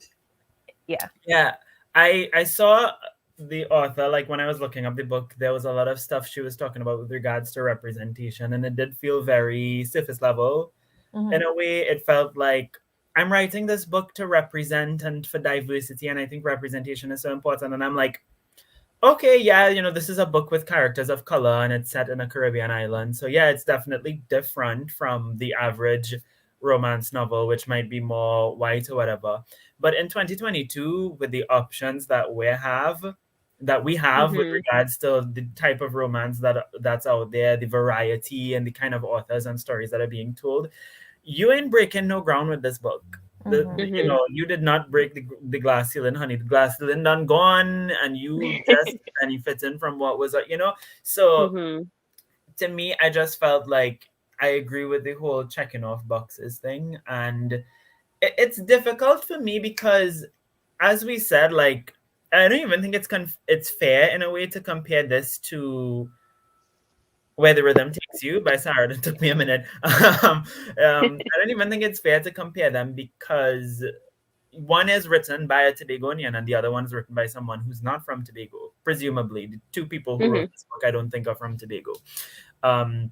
Yeah. Yeah. I saw the author, like when I was looking up the book, there was a lot of stuff she was talking about with regards to representation, and it did feel very surface level. In Hmm. a way, it felt like I'm writing this book to represent and for diversity, and I think representation is so important. And I'm like, okay, yeah, this is a book with characters of color and it's set in a Caribbean island. So yeah, it's definitely different from the average romance novel, which might be more white or whatever. But in 2022, with the options that we have with Mm-hmm. regards to the type of romance that's out there, the variety and the kind of authors and stories that are being told, you ain't breaking no ground with this book. Hmm. Mm-hmm. You did not break the glass ceiling, honey. The glass ceiling done gone, and you just benefit in from what was. So Mm-hmm. to me, I just felt like I agree with the whole checking off boxes thing, and it's difficult for me because, as we said, like I don't even think it's fair in a way to compare this to where the Rhythm Takes You by Sarah. It took me a minute. I don't even think it's fair to compare them because one is written by a Tobagonian and the other one is written by someone who's not from Tobago. Presumably, the two people who wrote Mm-hmm. this book I don't think are from Tobago. Um,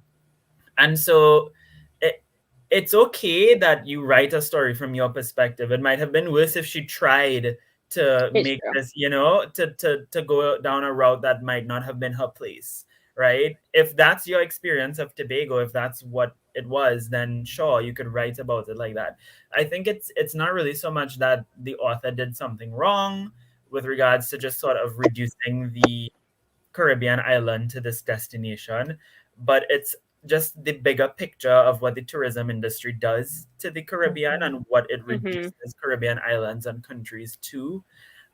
and so it, it's okay that you write a story from your perspective. It might have been worse if she tried to It's make true. this, to go down a route that might not have been her place, right? If that's your experience of Tobago, if that's what it was, then sure, you could write about it like that. I think it's not really so much that the author did something wrong with regards to just sort of reducing the Caribbean island to this destination, but it's just the bigger picture of what the tourism industry does to the Caribbean Hmm. and what it Mm-hmm. reduces Caribbean islands and countries to.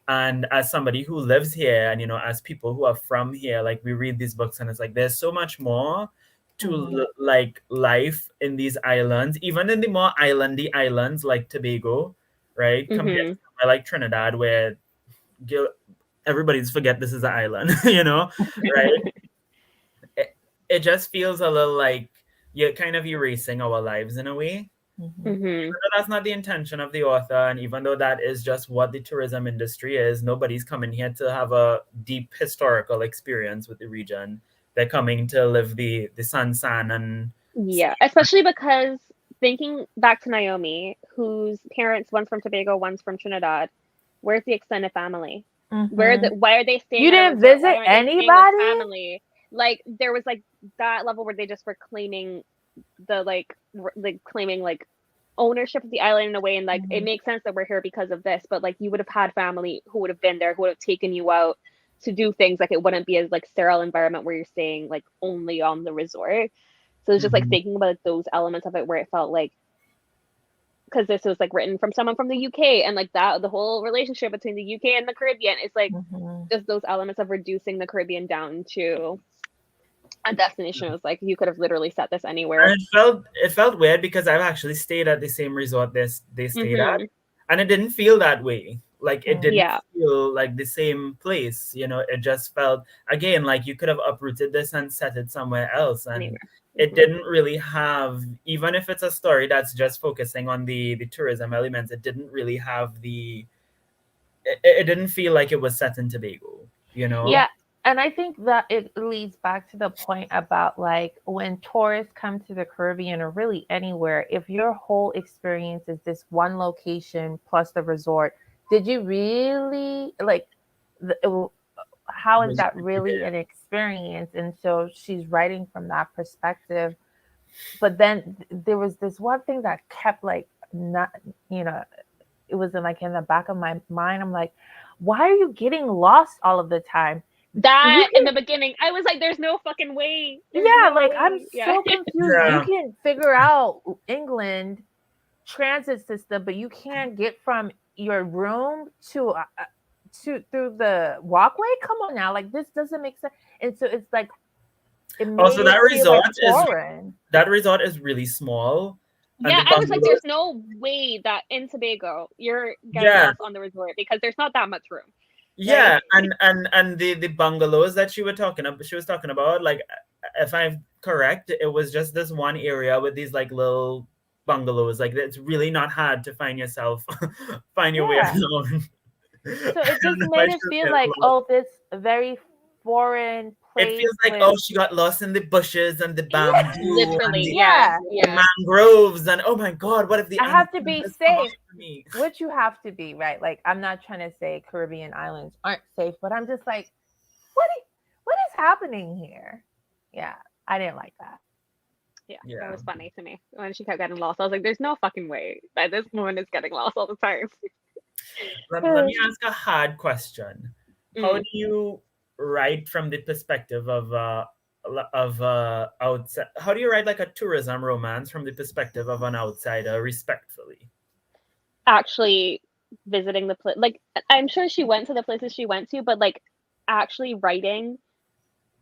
And as somebody who lives here, and as people who are from here, like we read these books and it's like there's so much more to Hmm. like life in these islands, even in the more islandy islands like Tobago, right? Compared Mm-hmm. to somewhere like Trinidad, where Gill everybody's forget this is an island, right? It just feels a little like you're kind of erasing our lives in a way. Mhm. Mm-hmm. That's not the intention of the author, and even though that is just what the tourism industry is, nobody's coming here to have a deep historical experience with the region. They're coming to live the sun and Yeah, especially because thinking back to Naomi, whose parents, one's from Tobago, one's from Trinidad, where's the extended family? Mhm. Why are they staying You at a didn't resort? Why visit aren't they staying with anybody? family? Like there was like that level where they just were claiming the like claiming like ownership of the island in a way, and like it Mhm. makes sense that we're here because of this, but like you would have had family who would have been there, who would have taken you out to do things. Like it wouldn't be as like sterile environment where you're staying like only on the resort. So it's just like Mhm. thinking about those elements of it where it felt like, because this was like written from someone from the UK, and like that the whole relationship between the UK and the Caribbean is like Mhm. just those elements of reducing the Caribbean down to a destination. It was like you could have literally set this And anywhere. it felt weird because I've actually stayed at the same resort they stayed at, Mm-hmm. and it didn't feel that way. Like it Mhm. didn't Yeah. feel like the same place. It just felt again like you could have uprooted this and set it somewhere else, and Anywhere. it Mm-hmm. didn't really have, even if it's a story that's just focusing on the tourism elements, it didn't really have it didn't feel like it was set in Tobago, you know? Yeah, and I think that it leads back to the point about like when tourists come to the Caribbean or really anywhere, if your whole experience is this one location plus the resort, did you really like how is Was that really an experience? And so she's writing from that perspective. But then there was this one thing that kept like not, you know, it was in like in the back of my mind. I'm like, why are you getting lost all of the time? You That in can, the beginning, I was like, "There's no fucking way. There's yeah, no like I'm way." Yeah. so confused. You Yeah. can figure out England transit system, but you can't get from your room to through the walkway. Come on now, like this doesn't make sense. And so it's like it made Also, it feel like foreign. that resort is really small, and Yeah, the I was like, bungalows. "There's no way that in Tobago you're getting Yeah, lost on the resort because there's not that much room, right?" yeah, and the bungalows that she was talking about, like, if I'm correct, it was just this one area with these like little bungalows. Like, it's really not hard to find yourself, find your way Yeah. alone. So it just And made like, it she was feel getting like, lost. oh, this very foreign It place feels like, with oh, she got lost in the bushes and the yeah, bamboo and Literally, the yeah, yeah. yeah. mangroves, and oh my god, what if the I have to be anacondas come safe, after me? which you have to be, right? Like I'm not trying to say Caribbean islands aren't safe, but I'm just like, what i- what is happening here? Yeah, I didn't like that. Yeah, that Yeah. was funny to me when she kept getting lost. I was like, "There's no fucking way that this woman is getting lost all the time." Let me ask a hard question. How Mm. do you write from the perspective of outside? How do you write like a tourism romance from the perspective of an outsider, respectfully? Actually, visiting the place, like I'm sure she went to the places she went to, but like actually writing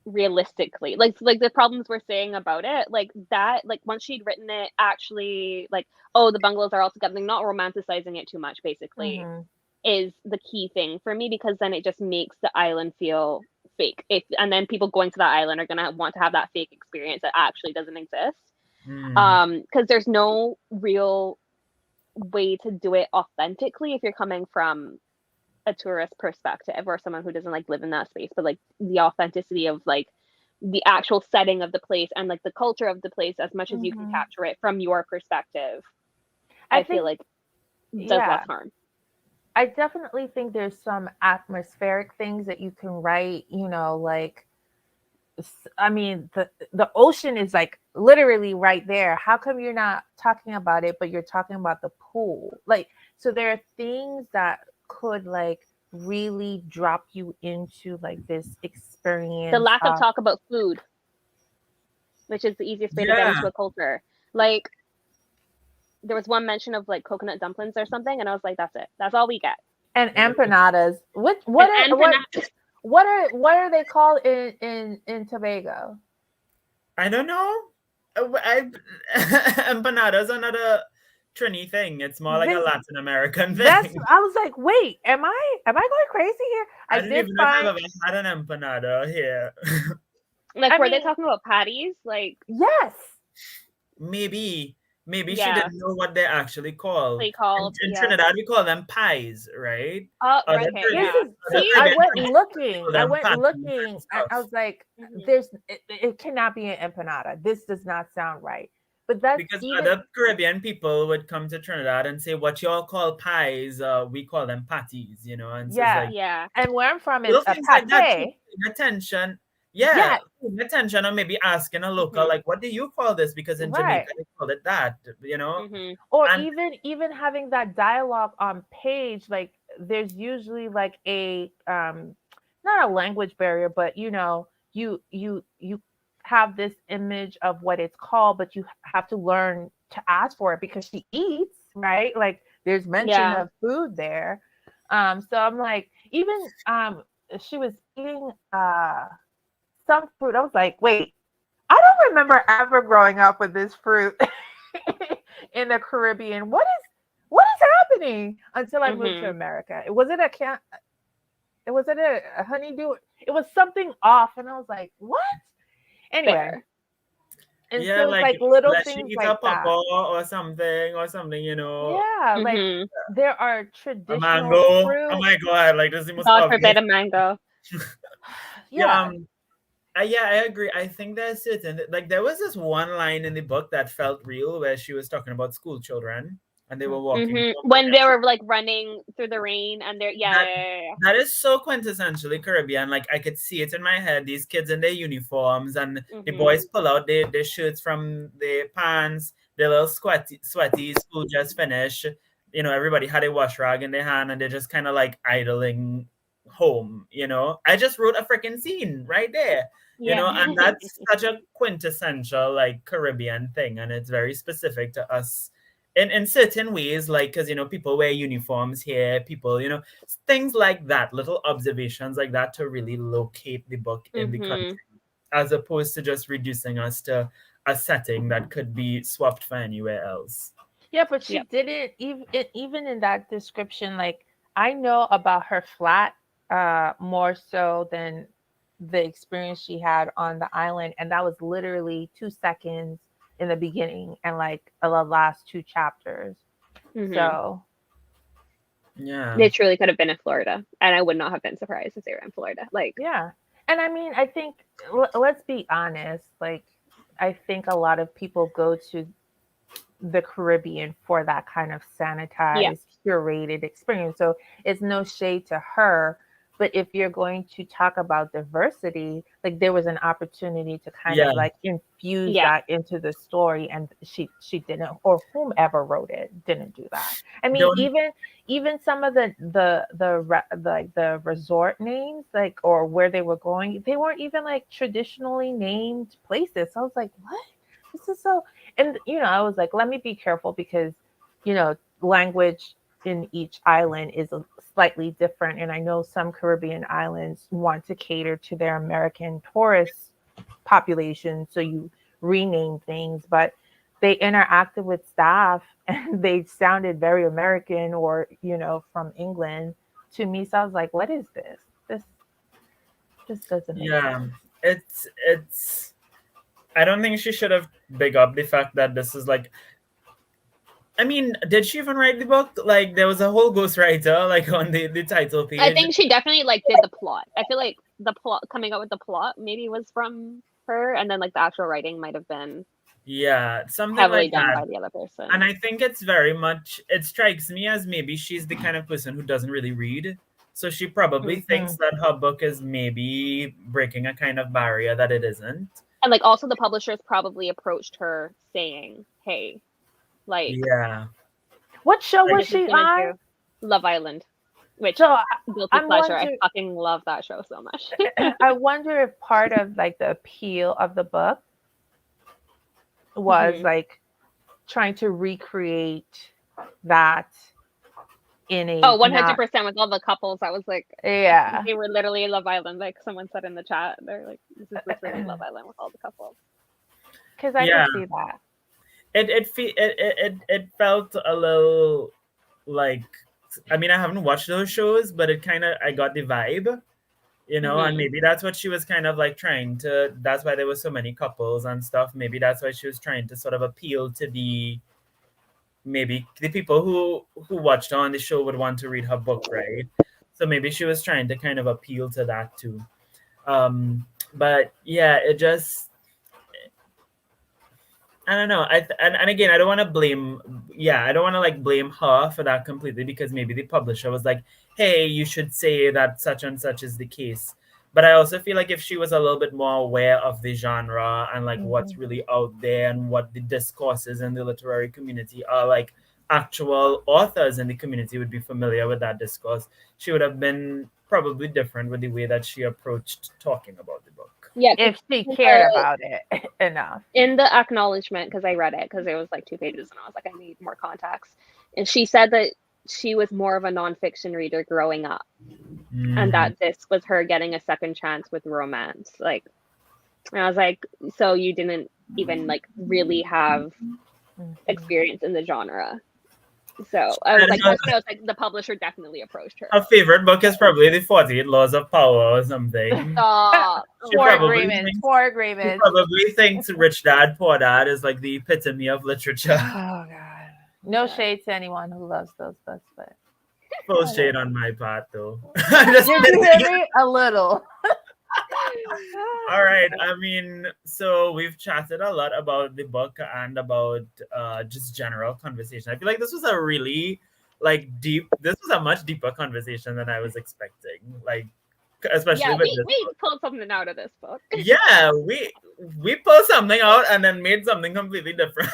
realistically, like the problems we're saying about it, like that, like once she'd written it, actually, like, oh, the bungalows are all together, like, not romanticizing it too much, basically, Mm-hmm. is the key thing for me, because then it just makes the island feel fake. And then people going to that island are gonna want to have that fake experience that actually doesn't exist. Hmm. Because there's no real way to do it authentically if you're coming from a tourist perspective or someone who doesn't like live in that space, but like the authenticity of like the actual setting of the place and like the culture of the place, as much as you can Mm-hmm. capture it from your perspective, I I feel think, like does less yeah, harm. I definitely think there's some atmospheric things that you can write, like I mean, the ocean is like literally right there. How come you're not talking about it, but you're talking about the pool? Like, so there are things that could like really drop you into like this The experience lack of of talk about food, which is the easiest way to get Yeah. into a culture. Like there was one mention of like coconut dumplings or something, and I was like, that's it. That's all we get. and empanadas. And empanadas. What are they called in Tobago? I don't know. Empanadas are not a Trini thing. It's more like a This Latin American that's thing. I was like, wait, am I going crazy here? I I don't did even know if I've find ever had an empanada here. Like, I were they mean, talking about patties? Like, yes. Maybe, maybe she yeah, didn't know what they actually call. they called, In yeah. Trinidad, we call them pies, right? Oh, Other okay, This yeah. Caribbean, is other See? I Caribbean went countries, we looking. call I them went patties looking. and I stuff. was like, Hmm. it cannot be an empanada. This does not sound right. But that's Because even other Caribbean people would come to Trinidad and say, "What y'all call pies, we call them patties," you know. And so it's yeah. like Yeah. And where I'm from is little a things like that too. pate. Paying attention, yeah, Yeah, paying attention, or maybe asking a local, Hmm. like, "What do you call this?" Because in right. Jamaica they call it that, you know. Hmm. Or And even having that dialogue on page, like there's usually like a not a language barrier, but you have this image of what it's called, but you have to learn to ask for it because she eats, right? Like there's mention Yeah. of food there. So I'm like, even she was eating some fruit. I was like, wait, I don't remember ever growing up with this fruit in the Caribbean. What is happening until I moved to Hmm. America? Was it a honeydew? It was something off, and I was like, what? Anyway, Fair. and yeah, so it's like like little let you things eat a like that. pawpaw or something, you know, Yeah, like Hmm. there are a traditional mango. Oh fruit. my god, like this is the most God obvious. forbid a mango. Yeah, Yeah. yeah, I agree. I think there's certain like there was this one line in the book that felt real where she was talking about school children and they were walking Hmm. home. When they were like running through the rain and they're, yeah, That yeah, yeah, that is so quintessentially Caribbean. Like I could see it in my head. These kids in their uniforms and yeah. the Hmm. boys pull out their shirts from their pants, their little sweaty school just finished. You know, everybody had a wash rag in their hand and they're just kind of like idling home, you know. I just wrote a freaking scene right there. You Yeah. know, and that's such a quintessential like Caribbean thing, and it's very specific to us in certain ways, like because you know people wear uniforms here, people you know things like that, little observations like that to really locate the book in the country, Hmm. as opposed to just reducing us to a setting that could be swapped for anywhere else. Yeah, but she Yep. didn't even in that description. Like I know about her flat more so than the experience she had on the island, and that was literally 2 seconds in the beginning and like the last two chapters. Hmm. So Yeah, They truly could have been in Florida, and I would not have been surprised if they were in Florida. Like, yeah, and I mean, I think let's be honest. Like, I think a lot of people go to the Caribbean for that kind of yeah. sanitized, curated experience. So it's no shade to her. But if you're going to talk about diversity, like there was an opportunity to kind yeah, of like infuse Yeah. that into the story, and she didn't, or whomever wrote it didn't do that. I mean, don't even some of like the resort names, like or where they were going, they weren't even like traditionally named places. So I was like, what? This is so, and I was like, let me be careful because language in each island is slightly different, and I know some Caribbean islands want to cater to their American tourist population, so you rename things, but they interacted with staff and they sounded very American or from England to me. So I was like, what is this doesn't make yeah, sense. it's I don't think she should have big up the fact that this is like, I mean, did she even write the book? Like there was a whole ghostwriter like on the title I page. think she definitely like did the plot. I feel like the plot, coming up with the plot, maybe was from her, and then like the actual writing might have been Yeah, something heavily like done that. by the other And person. I think it's very much, it strikes me as maybe she's the kind of person who doesn't really read. So she probably thinks Hmm. that her book is maybe breaking a kind of barrier that it isn't. And like also the publishers probably approached her saying, "Hey, like Yeah. What show Like, was this is she gonna on? do Love Island," which So guilty I'm pleasure. I wondering. fucking love that show so much. I wonder if part of like the appeal of the book was Hmm. like trying to recreate that in a Oh, not 100% with all the couples. I was like, yeah. they were literally Love Island. Like someone said in the chat, they're like, this is literally Love Island with all the couples. Because I yeah. could see that. it felt a little like, I mean, I haven't watched those shows, but it kind of, I got the vibe, and Mhm. maybe that's what she was kind of like trying to, that's why there were so many couples and stuff. Maybe that's why she was trying to sort of appeal to the, maybe the people who watched her on the show would want to read her book, right? So maybe she was trying to kind of appeal to that too. But yeah, it just, I don't know. And again, I don't want to blame. Yeah, I don't want to like blame her for that completely, because maybe the publisher was like, "Hey, you should say that such and such is the case." But I also feel like if she was a little bit more aware of the genre and like what's Mhm. really out there and what the discourses in the literary community are, like actual authors in the community would be familiar with that discourse, she would have been probably different with the way that she approached talking about the book. Yeah, 'cause If she in cared about it enough. in the acknowledgement, because I read it because it was like 2 pages, and I was like, I need more context. And she said that she was more of a nonfiction reader growing up, and Mm. that this was her getting a second chance with romance. Like, and I was like, so you didn't even like really have Mhm. experience in the genre. So I was And like, that's when I was like, the publisher definitely approached her. her favorite book is probably the 48 Laws of Power or something. Stop. She Four probably agreements. thinks Four she agreements. probably thinks Rich Dad Poor Dad is like the epitome of literature. Oh god. No shade to anyone who loves those books, but Full I shade don't. on my part though. I'm just Did you kidding. hear me? A little. All right. I mean, so we've chatted a lot about the book and about just general conversation. I feel like this was a really like deep. This was a much deeper conversation than I was expecting. Like, especially Yeah, with this we book. pulled something out of this book. Yeah, we pulled something out and then made something completely different.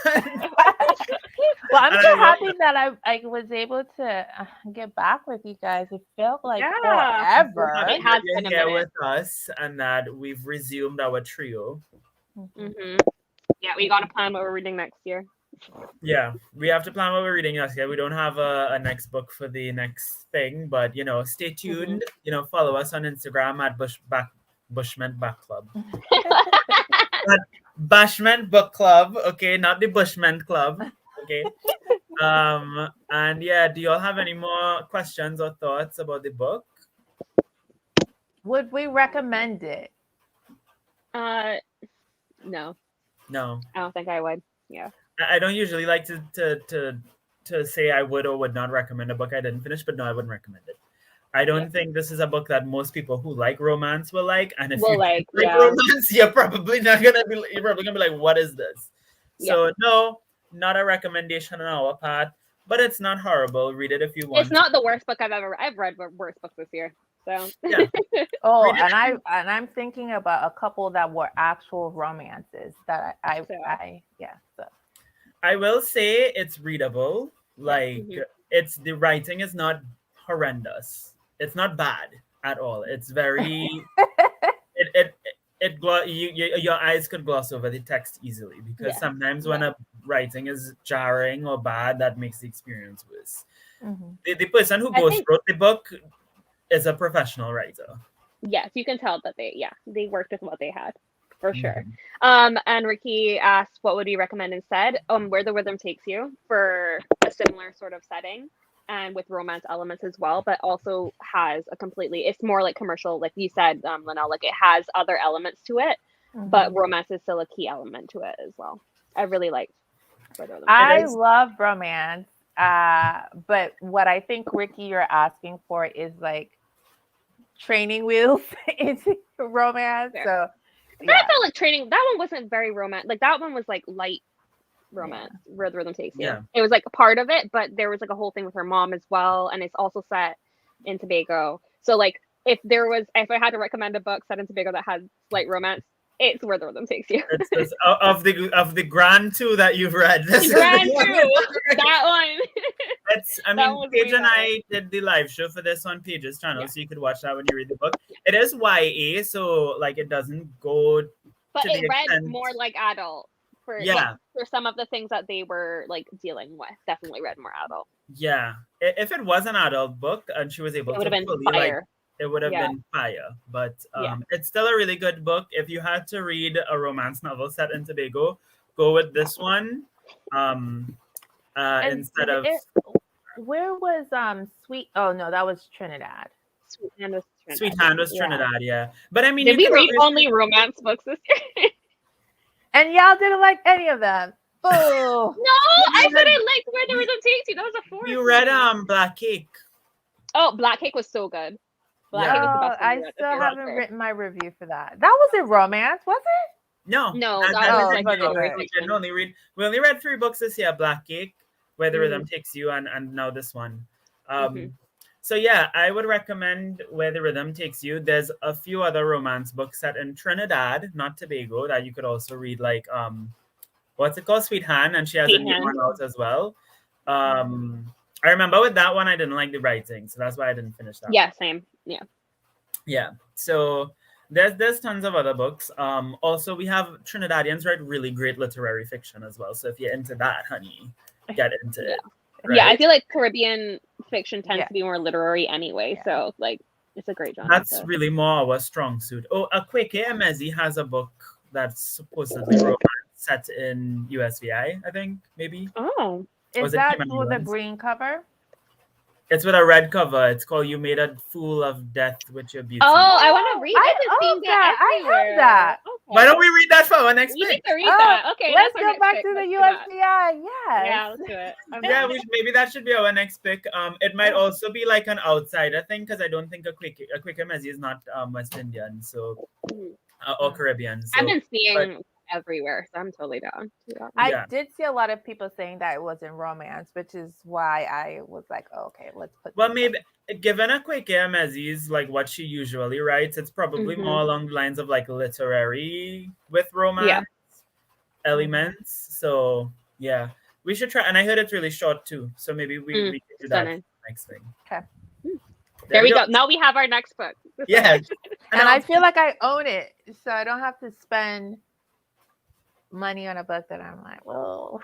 Well, I'm And so I love happy that I was able to get back with you guys. It felt like Yeah. I'm so forever. happy It that has you're been a here minute. with us and that we've resumed our trio. Mhm. Hmm. Yeah, we got to plan what we're reading next year. Yeah, we have to plan what we're reading next year. We don't have a next book for the next thing, but stay tuned. Follow us on Instagram at Bushment Back Club. At Bashment Book Club, okay, not the Bushment Club. Okay. And yeah, do y'all have any more questions or thoughts about the book? Would we recommend it? Uh, no, No. I don't think I would. Yeah. I don't usually like to say I would or would not recommend a book I didn't finish, but no, I wouldn't recommend it. I Yeah. don't think this is a book that most people who like romance will like, and if Well, you like, don't like yeah. romance, you're probably not gonna be. You're probably gonna be like, "What is this?" Yeah. So no, not a recommendation on our part, but it's not horrible. Read it if you want. It's not the worst book I've read worse books this year. So Yeah. Oh, Read it and if you- I'm thinking about a couple that were actual romances that I yeah. So I will say it's readable. Like Mhm. it's the writing is not horrendous. It's not bad at all. It's very your eyes could gloss over the text easily, because Yeah. sometimes when a writing is jarring or bad, that makes the experience worse. Mhm. The person who I ghost think wrote the book is a professional writer. yes, you can tell that they worked with what they had for sure. Mhm. And Ricky asked, what would you recommend instead? Where the Rhythm Takes You, for a similar sort of setting and with romance elements as well, but also has a completely, it's more like commercial, like you said, Linnell, like it has other elements to it, but Mhm. romance is still a key element to it as well. I really liked Where the Rhythm It I Takes You. is. love romance. But what I think, Ricky, you're asking for is like training wheels into romance. Fair. So But I yeah, felt like training, that one wasn't very romantic. Like that one was like light yeah. romance, Where the Rhythm Takes You. Yeah. It was like a part of it, but there was like a whole thing with her mom as well, and it's also set in Tobago. So like if I had to recommend a book set in Tobago that had slight romance, it's Where the Rhythm Takes You. It's this of the grand two that you've read. This is Grand the one. Two, that one. I That mean, was Paige way and better. I did the live show for this on Paige's channel, Yeah. so you could watch that when you read the book. It is YA, so like it doesn't go But to the it read extent. more like adult for Yeah. for some of the things that they were like dealing with. Definitely read more adult. Yeah, if it was an adult book and she was able It would to have been fully like, fire. it would have Yeah. been fire. But Yeah. it's still a really good book. If you had to read a romance novel set in Tobago, go with this one. um, And instead of where was Sweet? Oh no, that was Trinidad. Sweet Hand was Trinidad. Sweet Hand was Yeah. Trinidad, yeah. But I mean, Did you we could read always only romance books this year? And y'all didn't like any of them. Boo! No, I said I liked Where the Rhythm Takes You. That was a four. You read Black Cake. Oh, Black Cake was so good. Black Yeah. Cake was the Oh, best one I we read. still Okay, haven't that's fair. written my review for that. That wasn't romance, was it? No, No, that that was was like like no, literary we fiction. only read 3 books this year: Black Cake, Where the Mm. Rhythm Takes You, and now this one. Mhm. So yeah, I would recommend Where the Rhythm Takes You. There's a few other romance books set in Trinidad, not Tobago, that you could also read, like what's it called, Sweet Hand, and she has a Sweet new Hand. one out as well. I remember with that one I didn't like the writing, so that's why I didn't finish that. Yeah, same. Yeah. Yeah. So there's tons of other books. Also we have Trinidadians write really great literary fiction as well. So if you're into that, honey, get into it. Yeah, I Right? feel like Caribbean fiction tends Yeah. to be more literary anyway, Yeah. so like it's a great genre. That's really more our strong suit. Oh, Akweke Emezi has a book that's supposedly romance set in USVI, I think, maybe. Oh. Is Was it that Human with the Ruins? green cover? It's with a red cover. It's called You Made a Fool of Death with Your Beauty. Oh, I want to read. I I've been seeing own that. that. I have Everywhere. that. Okay. Why don't we read that for our next We need pick? to read that. Okay, Let's that's our go next back pick. to the Let's do that. USDI. Yes. Yeah, let's do it. I'm Yeah, down. maybe that should be our next pick. It might also be like an outsider thing, because I don't think Akweke Emezi is not West Indian, so or Caribbean. So, I've been seeing everywhere, so I'm totally down. I did see a lot of people saying that it wasn't romance, which is why I was like, oh, okay, let's put. well, maybe given Akweke Emezi's like what she usually writes, it's probably more along the lines of like literary with romance elements. So yeah, we should try. And I heard it's really short too, so maybe we can do that next thing. Okay. There we go. Now we have our next book. Yeah, and I feel like I own it, so I don't have to spend money on a book that I'm like, well,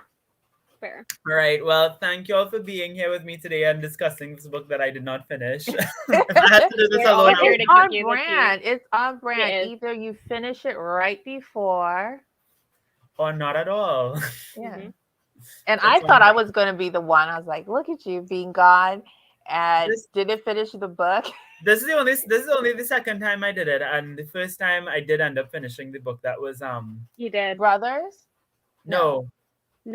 fair. All right. Well, thank you all for being here with me today and discussing this book that I did not finish. If I had to do this alone, it's on brand. It's on brand. Either you finish it right before, or not at all. Yeah. And I thought I was going to be the one. I was like, look at you being gone, and didn't finish the book. This is only the second time I did it, and the first time I did end up finishing the book. That was You did Brothers? No, it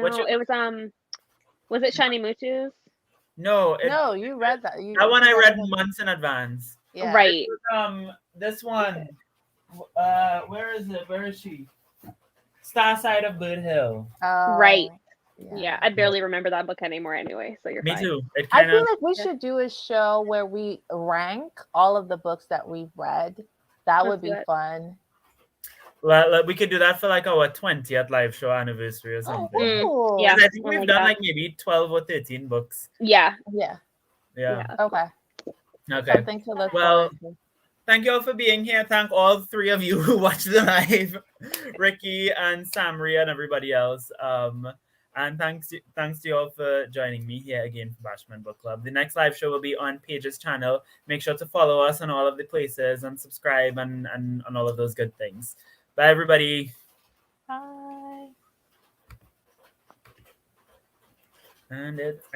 was it Shiny Mooches? No, no, you read that. That one I read months in advance. Yeah. Right. Was, this one. Where is it? Where is she? Star Side of Bird Hill. Right. Yeah, I barely remember that book anymore anyway, so you're fine. Me too. I feel like we should do a show where we rank all of the books that we've read. That would be fun. Well, we could do that for like our 20th live show anniversary or something. Yeah, I think we've done like maybe 12 or 13 books. Yeah. Okay. Something to look forward to. Thank you all for being here. Thank all 3 of you who watched the live, Ricky and Samri and everybody else. And thanks to you all for joining me here again for Bashment Book Club. The next live show will be on Paige's channel. Make sure to follow us on all of the places and subscribe and all of those good things. Bye, everybody. Bye. And it's